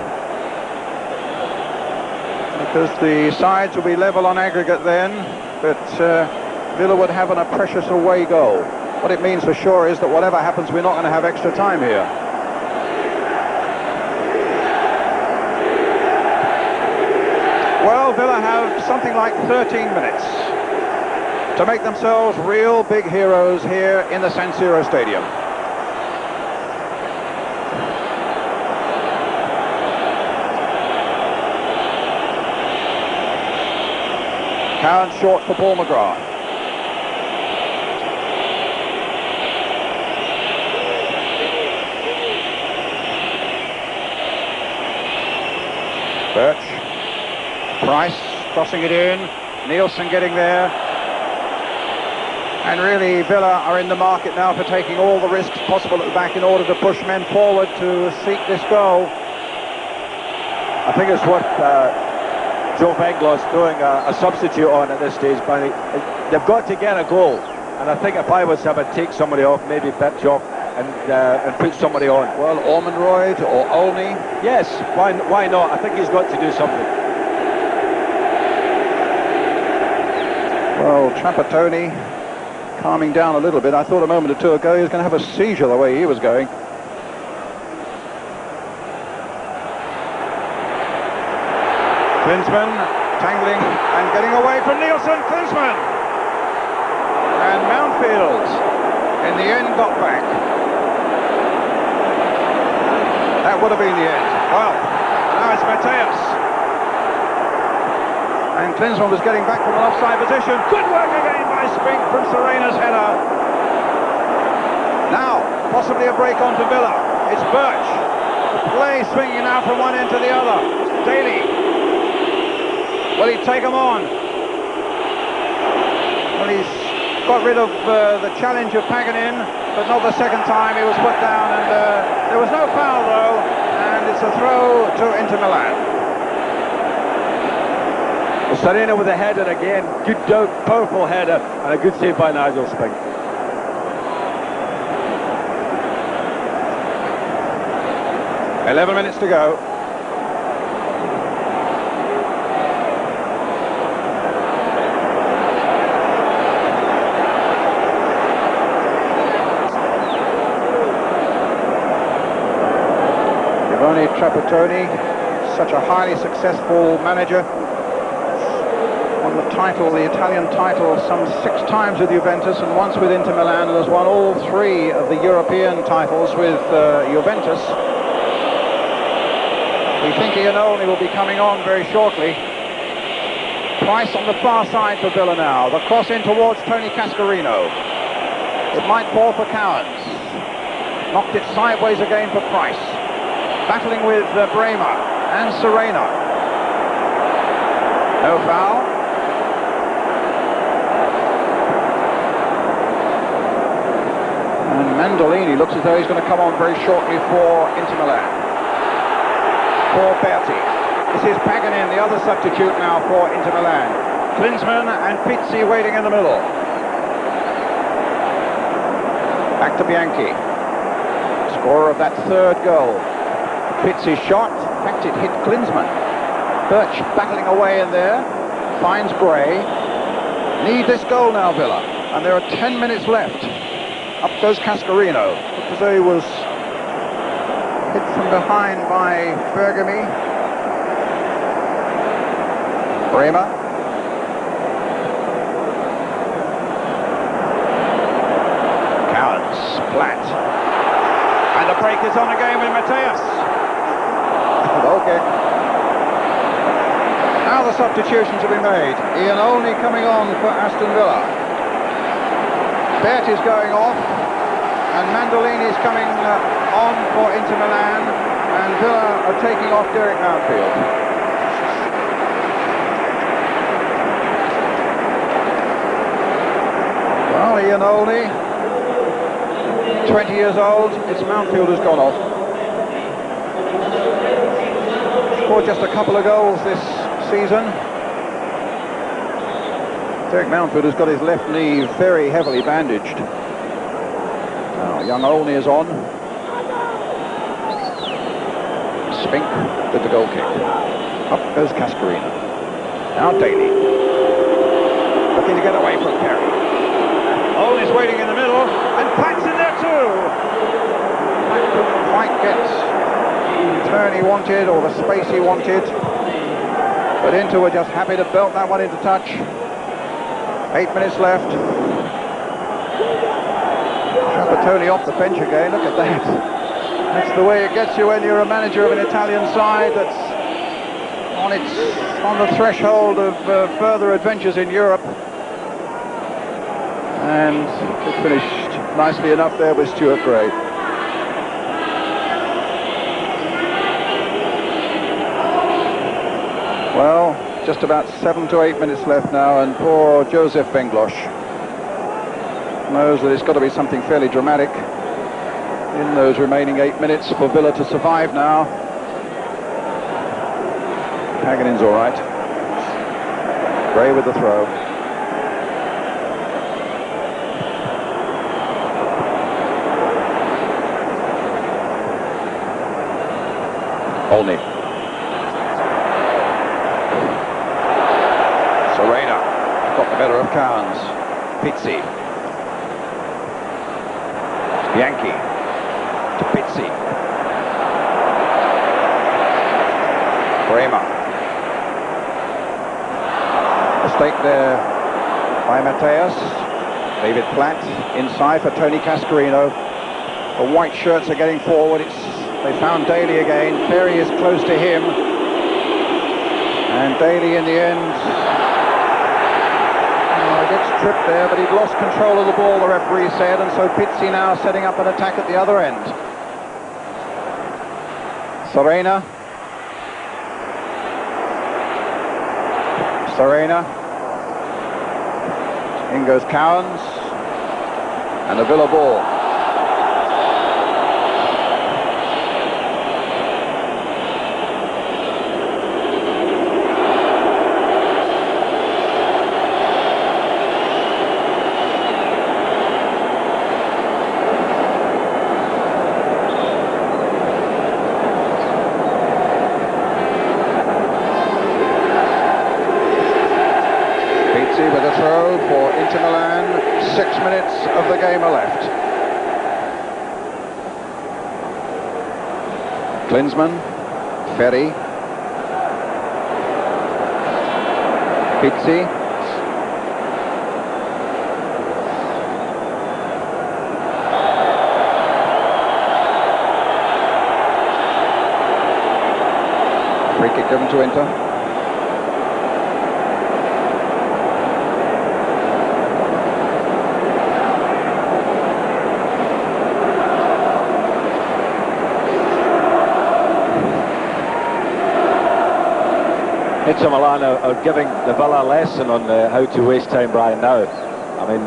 because the sides will be level on aggregate then, but Villa would have a precious away goal. What it means for sure is that whatever happens, we're not going to have extra time here. Well, Villa have something like 13 minutes to make themselves real big heroes here in the San Siro Stadium. Cowan short for Paul McGrath. Birch, Price crossing it in, Nielsen getting there, and really Villa are in the market now for taking all the risks possible at the back in order to push men forward to seek this goal. I think it's what Joe Venglos doing a substitute on at this stage, but they've got to get a goal, and I think if I was him, I'd take somebody off, maybe Birch off, and put somebody on. Well, Ormonroyd or Olney? Yes, why not? I think he's got to do something. Well, Trapattoni calming down a little bit. I thought a moment or two ago he was going to have a seizure the way he was going. Klinsmann tangling and getting away from Nielsen. Klinsmann! And Mountfield in the end got back. That would have been the end. Well, now it's Mateus. And Klinsmann was getting back from an offside position. Good work again by Spink from Serena's header. Now, possibly a break on for Villa. It's Birch. The play swinging now from one end to the other. Daly. Will he take him on? Well, he's got rid of the challenge of Paganin, but not the second time. He was put down, and there was no foul though, and it's a throw to Inter Milan. Well, Serena with a header again, good powerful header, and a good save by Nigel Spink. .11 minutes to go. Trapattoni, such a highly successful manager, won the title, the Italian title, some 6 times with Juventus and once with Inter Milan, and has won all 3 of the European titles with Juventus. We think Iannone will be coming on very shortly. Price on the far side for Villa now. The cross in towards Tony Cascarino. It might fall for Cowans. Knocked it sideways again for Price. Battling with Bremer and Serena. No foul. And Mandolini looks as though he's going to come on very shortly for Inter Milan. For Berti. This is Paganin, the other substitute now for Inter Milan. Klinsmann and Pizzi waiting in the middle. Back to Bianchi. Scorer of that 3rd goal. Pizzi's shot, in fact it hit Klinsmann. Birch battling away in there, finds Gray. Need this goal now, Villa, and there are 10 minutes left. Up goes Cascarino. Looked as though he was hit from behind by Bergami. Bremer. Cowans, flat. And the break is on again with Mateus. Okay. Now the substitutions have been made. Iannone coming on for Aston Villa. Berti's going off, and Mandolini's coming on for Inter Milan, and Villa are taking off Derek Mountfield. Well, Iannone, 20 years old, it's Mountfield who's gone off. Scored just a couple of goals this season. Derek Mountfield has got his left knee very heavily bandaged. Now young Olney is on. Spink did the goal kick. Up goes Cascarino. Now Daly. Looking to get away from Perry. Olney's waiting in the middle, and Platt's in there too. Platt couldn't quite get the turn he wanted, or the space he wanted. But Inter were just happy to belt that one into touch. 8 minutes left. Trapattoni off the bench again, look at that. That's the way it gets you when you're a manager of an Italian side that's on the threshold of further adventures in Europe. And it finished nicely enough there with Stuart Gray. Well, just about 7 to 8 minutes left now, and poor Joseph Benglosh knows that it's got to be something fairly dramatic in those remaining 8 minutes for Villa to survive now. Paganin's all right. Gray with the throw. Olney. Serena got the better of Cowans. Pizzi. Bianchi to Pizzi. Bremer. Mistake there by Mateus. David Platt inside for Tony Cascarino. The white shirts are getting forward. They found Daly again. Ferry is close to him. And Daly in the end gets tripped there, but he'd lost control of the ball, the referee said, and so Pizzi now setting up an attack at the other end. Serena. In goes Cowans, and a Villa ball. With a throw for Inter Milan. 6 minutes of the game are left. Klinsmann, Ferry, Pizzi, free kick given to Inter. Inter Milan are giving the Villa a lesson on how to waste time right now. I mean,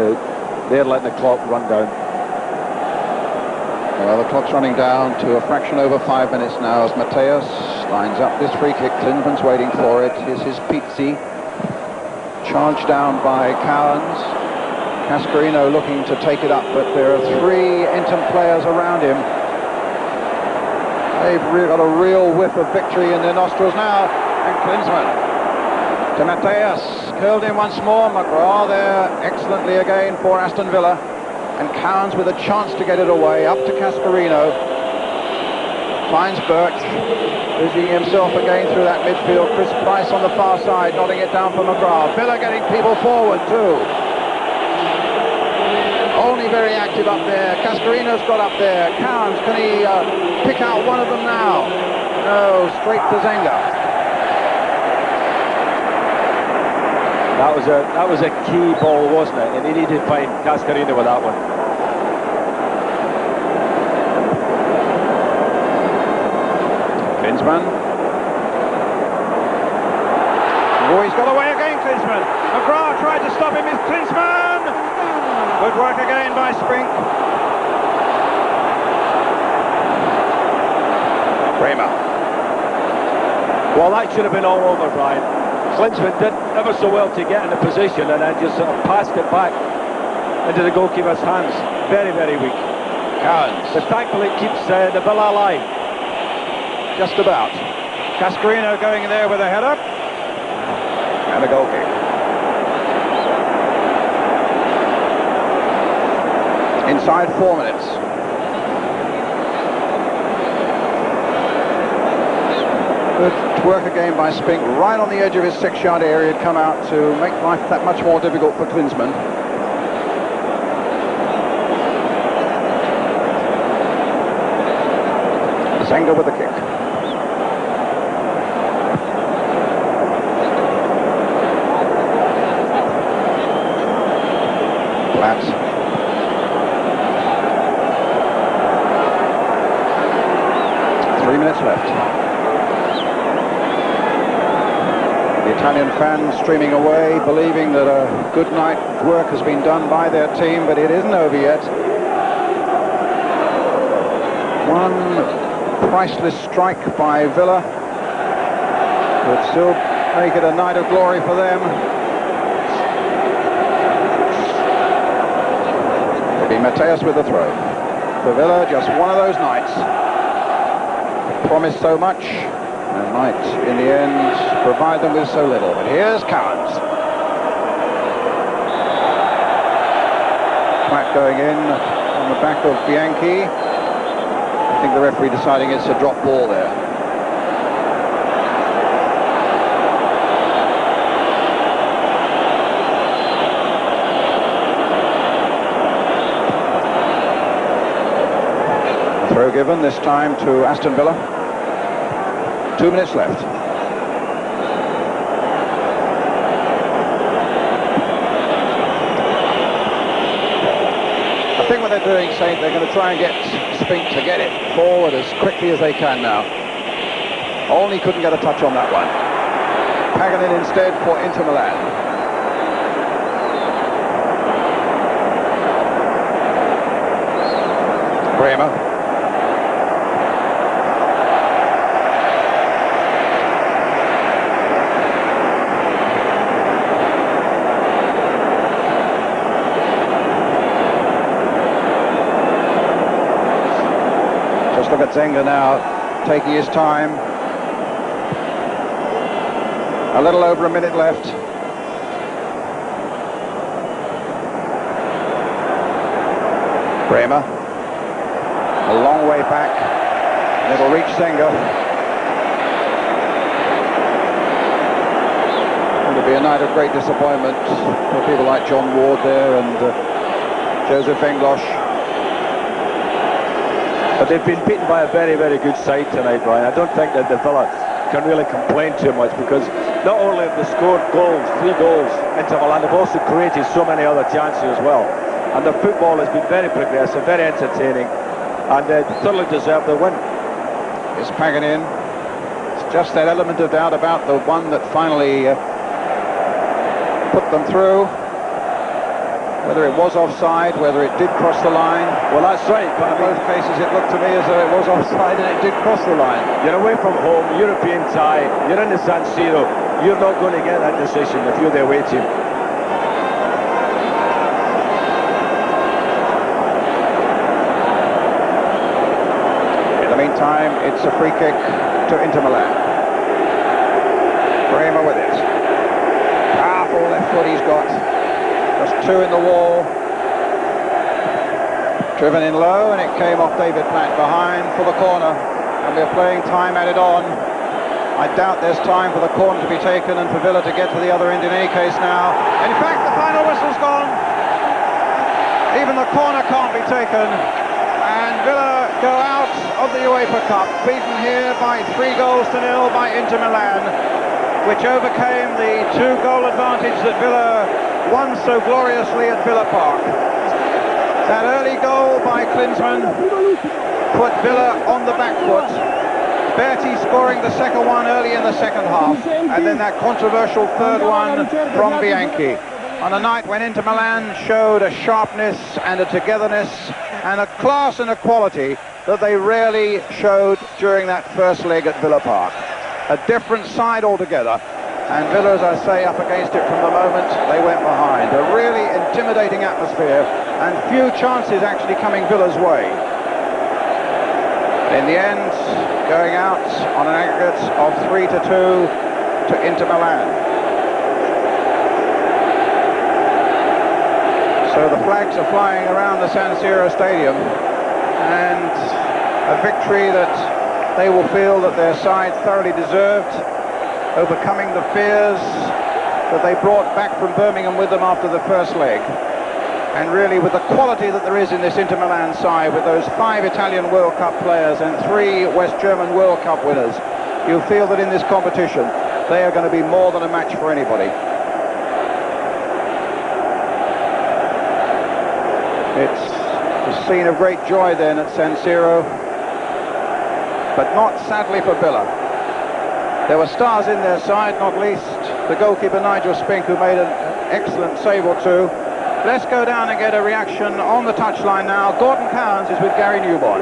they're letting the clock run down. Well, the clock's running down to a fraction over 5 minutes now as Mateus lines up this free kick. Klinsmann's waiting for it. Here's his Pizzi. Charged down by Cowans. Cascarino looking to take it up, but there are 3 Inter players around him. They've got a real whiff of victory in their nostrils now. And Klinsmann to Mateus, curled in once more. McGrath there excellently again for Aston Villa, and Cowans with a chance to get it away, up to Cascarino, finds Birch, busying himself again through that midfield. Chris Price on the far side, nodding it down for McGrath. Villa getting people forward too. Only very active up there. Cascarino's got up there. Cowans, can he pick out one of them now? No, straight to Zenga. That was a key ball, wasn't it? And he needed to find Cascarino with that one. Klinsmann. Oh, he's got away again, Klinsmann. McGrath tried to stop him. It's Klinsmann. Good work again by Spink. Kramer. Well, that should have been all over, Brian. Klinsmann did ever so well to get in the position and then just sort of passed it back into the goalkeeper's hands. Very, very weak. Cowans. But thankfully it keeps the Villa alive. Just about. Cascarino going in there with a header. And a goal kick. Inside 4 minutes. Good work again by Spink, right on the edge of his 6-yard area. He'd come out to make life that much more difficult for Klinsmann. Zenga with the kick. Platt. Three minutes left. The Italian fans streaming away, believing that a good night's work has been done by their team, but it isn't over yet. One priceless strike by Villa would still make it a night of glory for them. It'll be Mateus with the throw. For Villa, just one of those nights. Promised so much, and might, in the end, provide them with so little. But here's Cowans. Platt going in on the back of Bianchi. I think the referee deciding it's a drop ball there. Throw given, this time to Aston Villa. 2 minutes left. I think what they're doing, Saint, they're going to try and get Spink to get it forward as quickly as they can now. Only couldn't get a touch on that one. Paganin instead for Inter Milan. Bremer. Just look at Zenga now, taking his time. A little over a minute left. Bremer. A long way back. And it'll reach Zenga. It'll be a night of great disappointment for people like John Ward there and Joseph Englosh. But they've been beaten by a very, very good side tonight, Brian. I don't think that the Villa can really complain too much, because not only have they scored goals, 3 goals into Milan, they've also created so many other chances as well. And the football has been very progressive, very entertaining, and they thoroughly deserve the win. It's Paganini. It's just that element of doubt about the one that finally put them through. Whether it was offside, whether it did cross the line. Well, that's right. But in both cases, it looked to me as though it was offside and it did cross the line. You're away from home, European tie, you're in the San Siro. You're not going to get that decision if you're the away team. In the meantime, it's a free kick to Inter Milan. Bremer with it. Powerful left foot he's got. Just 2 in the wall. Driven in low, and it came off David Platt behind for the corner. And we're playing time added on. I doubt there's time for the corner to be taken and for Villa to get to the other end in any case now. In fact, the final whistle's gone. Even the corner can't be taken. And Villa go out of the UEFA Cup, beaten here by 3-0 by Inter Milan, which overcame the 2-goal advantage that Villa won so gloriously at Villa Park. That early goal by Klinsmann put Villa on the back foot. Berti scoring the second one early in the second half, and then that controversial third one from Bianchi. On a night when Inter Milan showed a sharpness and a togetherness and a class and a quality that they rarely showed during that first leg at Villa Park. A different side altogether. And Villa, as I say, up against it from the moment they went behind. A really intimidating atmosphere and few chances actually coming Villa's way. In the end, going out on an aggregate of 3-2 to Inter Milan. So the flags are flying around the San Siro Stadium, and a victory that they will feel that their side thoroughly deserved, overcoming the fears that they brought back from Birmingham with them after the first leg. And really, with the quality that there is in this Inter Milan side, with those 5 Italian World Cup players and 3 West German World Cup winners, you feel that in this competition they are going to be more than a match for anybody. It's a scene of great joy then at San Siro, but not sadly for Villa. There were stars in their side, not least the goalkeeper Nigel Spink, who made an excellent save or two. Let's go down and get a reaction on the touchline now. Gordon Cowans is with Gary Newborn.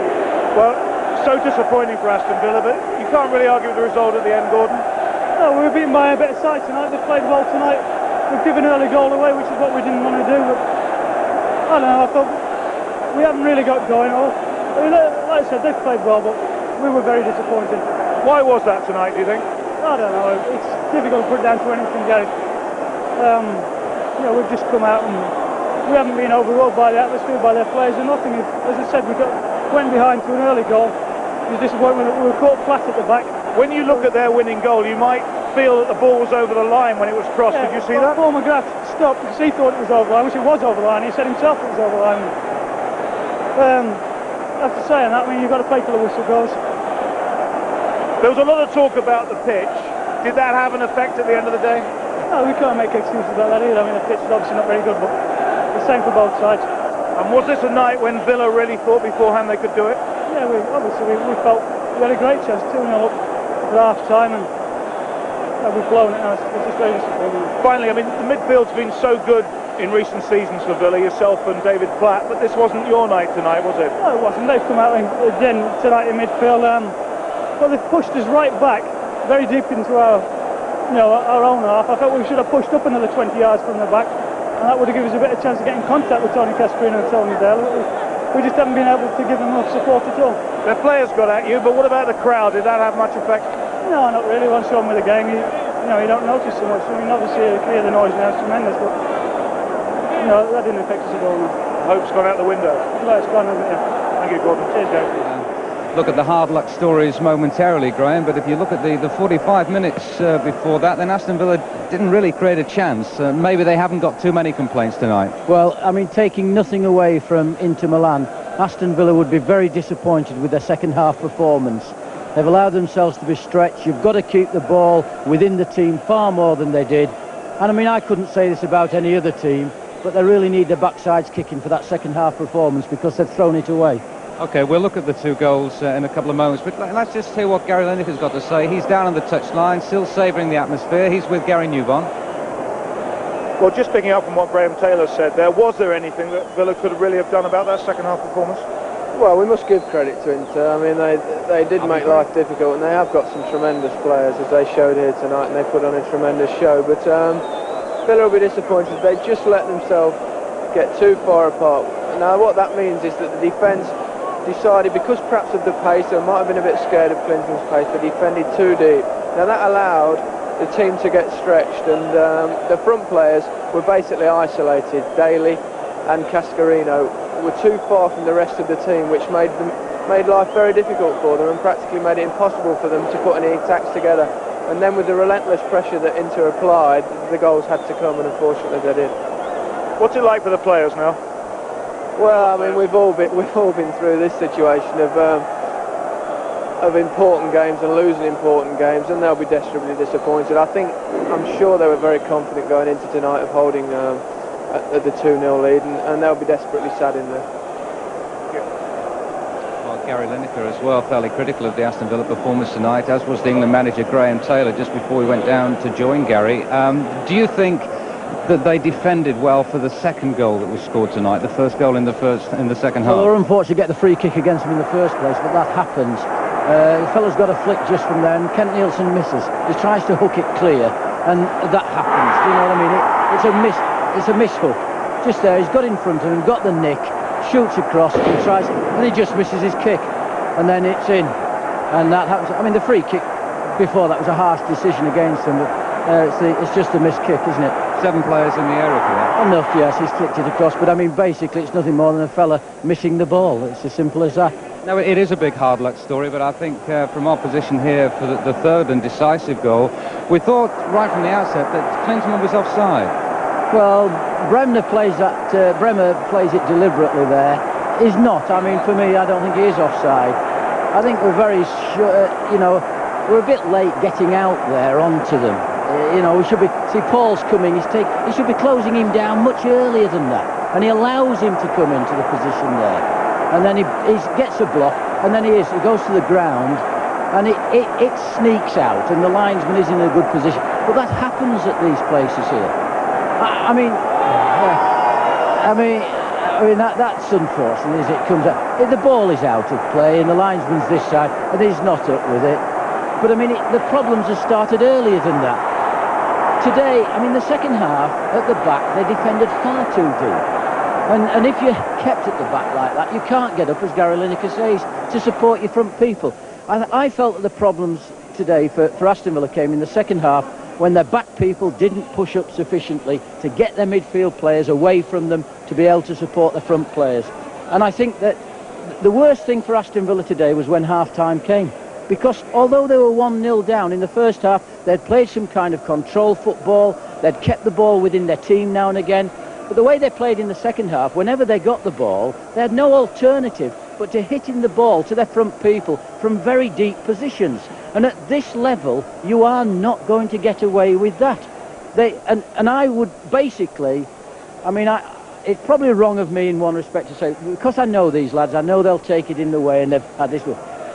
Well, so disappointing for Aston Villa, but you can't really argue with the result at the end, Gordon. No, we were beaten by a better side tonight. They played well tonight. We've given an early goal away, which is what we didn't want to do. But I don't know, I thought we haven't really got going. I mean, like I said, they've played well, but we were very disappointed. Why was that tonight, do you think? I don't know. It's difficult to put it down to anything, Gary. You know, we've just come out and we haven't been overawed by the atmosphere, by their players or nothing. As I said, went behind to an early goal. It was disappointment that we were caught flat at the back. When you look at their winning goal, you might feel that the ball was over the line when it was crossed. Yeah, did you see that? Paul McGrath stopped because he thought it was over the line, which it was over the line. He said himself it was over the line. After saying that, I mean, you've got to play till the whistle goes. There was a lot of talk about the pitch. Did that have an effect at the end of the day? No, we can't make excuses about that either. I mean, the pitch is obviously not very good, but the same for both sides. And was this a night when Villa really thought beforehand they could do it? Yeah, we felt we had a great chance, 2-0 up at half time, and we've blown it now. It's just very disappointing. Finally, I mean, the midfield's been so good in recent seasons for Villa, yourself and David Platt, but this wasn't your night tonight, was it? No, it wasn't. They've come out again tonight in midfield. Well, they've pushed us right back, very deep into our own half. I thought we should have pushed up another 20 yards from the back, and that would have given us a better chance of getting contact with Tony Cascarino and Tony Dale. We just haven't been able to give them enough support at all. Their players got at you, but what about the crowd? Did that have much effect? No, not really. Once you're on with the game, you don't notice so much. I mean, obviously, you hear the noise now, it's tremendous, but that didn't affect us at all. No. Hope's gone out the window. Well, it's gone, hasn't it? Yeah. Thank you, Gordon. Cheers, Gary. Look at the hard luck stories momentarily, Graham, but if you look at the 45 minutes before that, then Aston Villa didn't really create a chance. Maybe they haven't got too many complaints tonight. Well, I mean, taking nothing away from Inter Milan, Aston Villa would be very disappointed with their second half performance. They've allowed themselves to be stretched. You've got to keep the ball within the team far more than they did. And I mean, I couldn't say this about any other team, but they really need their backsides kicking for that second half performance because they've thrown it away. OK, we'll look at the two goals in a couple of moments, but let's just hear what Gary Lineker's got to say. He's down on the touchline, still savouring the atmosphere. He's with Gary Newbon. Well, just picking up from what Graham Taylor said there, was there anything that Villa could really have done about that second half performance? Well, we must give credit to Inter. I mean, they did make life difficult, and they have got some tremendous players, as they showed here tonight, and they put on a tremendous show. But Villa will be disappointed. They just let themselves get too far apart. Now, what that means is that the defence decided, because perhaps of the pace, they might have been a bit scared of Clinton's pace, they defended too deep. Now, that allowed the team to get stretched, and the front players were basically isolated. Daly and Cascarino were too far from the rest of the team, which made life very difficult for them and practically made it impossible for them to put any attacks together. And then with the relentless pressure that Inter applied, the goals had to come, and unfortunately they did. What's it like for the players now? Well, I mean, we've all been through this situation of important games and losing important games, and they'll be desperately disappointed. I'm sure they were very confident going into tonight of holding at the 2-0 lead, and they'll be desperately sad in there. Well, Gary Lineker as well, fairly critical of the Aston Villa performance tonight, as was the England manager Graham Taylor just before we went down to join Gary. Do you think that they defended well for the second goal that was scored tonight, the first goal in the second half? Well, they were unfortunate to get the free kick against them in the first place, but that happens. The fella's got a flick just from there, and Kent Nielsen misses. He tries to hook it clear, and that happens. Do you know what I mean? It's a mishook. Just there, he's got in front of him, got the nick, shoots across, and he just misses his kick, and then it's in. And that happens. I mean, the free kick before that was a harsh decision against them, but it's just a missed kick, isn't it? 7 players in the area for that. Enough, yes, he's flicked it across, but I mean, basically it's nothing more than a fella missing the ball. It's as simple as that. No, it is a big hard luck story, but I think from our position here for the third and decisive goal, we thought right from the outset that Klinsmann was offside. Well, Bremer plays it deliberately there. He's not. I mean, for me, I don't think he is offside. I think we're very sure, we're a bit late getting out there onto them. We should be, see Paul's coming, he should be closing him down much earlier than that, and he allows him to come into the position there, and then he gets a block, and then he goes to the ground, and it sneaks out, and the linesman is in a good position. But that happens at these places here. I mean that's unfortunate as it comes out. The ball is out of play, and the linesman's this side, and he's not up with it. But I mean, the problems have started earlier than that. Today, I mean, the second half, at the back, they defended far too deep. And if you're kept at the back like that, you can't get up, as Gary Lineker says, to support your front people. I felt that the problems today for Aston Villa came in the second half when their back people didn't push up sufficiently to get their midfield players away from them to be able to support the front players. And I think that the worst thing for Aston Villa today was when half-time came. Because although they were 1-0 down in the first half, they'd played some kind of control football, they'd kept the ball within their team now and again, but the way they played in the second half, whenever they got the ball, they had no alternative but to hitting the ball to their front people from very deep positions. And at this level, you are not going to get away with that. And I would basically, I mean, it's probably wrong of me in one respect to say, because I know these lads, I know they'll take it in the way and they've had this.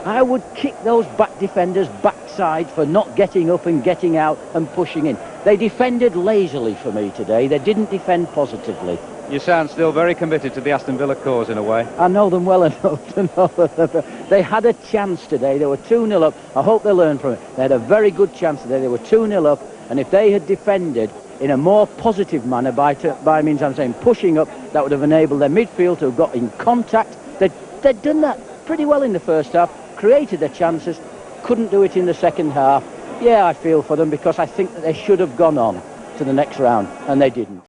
I would kick those back defenders back side for not getting up and getting out and pushing in. They defended lazily for me today. They didn't defend positively. You sound still very committed to the Aston Villa cause in a way. I know them well enough to know that they had a chance today. They were 2-0 up. I hope they learned from it. They had a very good chance today. They were 2-0 up, and if they had defended in a more positive manner, by means I'm saying pushing up, that would have enabled their midfield to have got in contact. They'd done that pretty well in the first half, created their chances, couldn't do it in the second half. Yeah, I feel for them because I think that they should have gone on to the next round, and they didn't.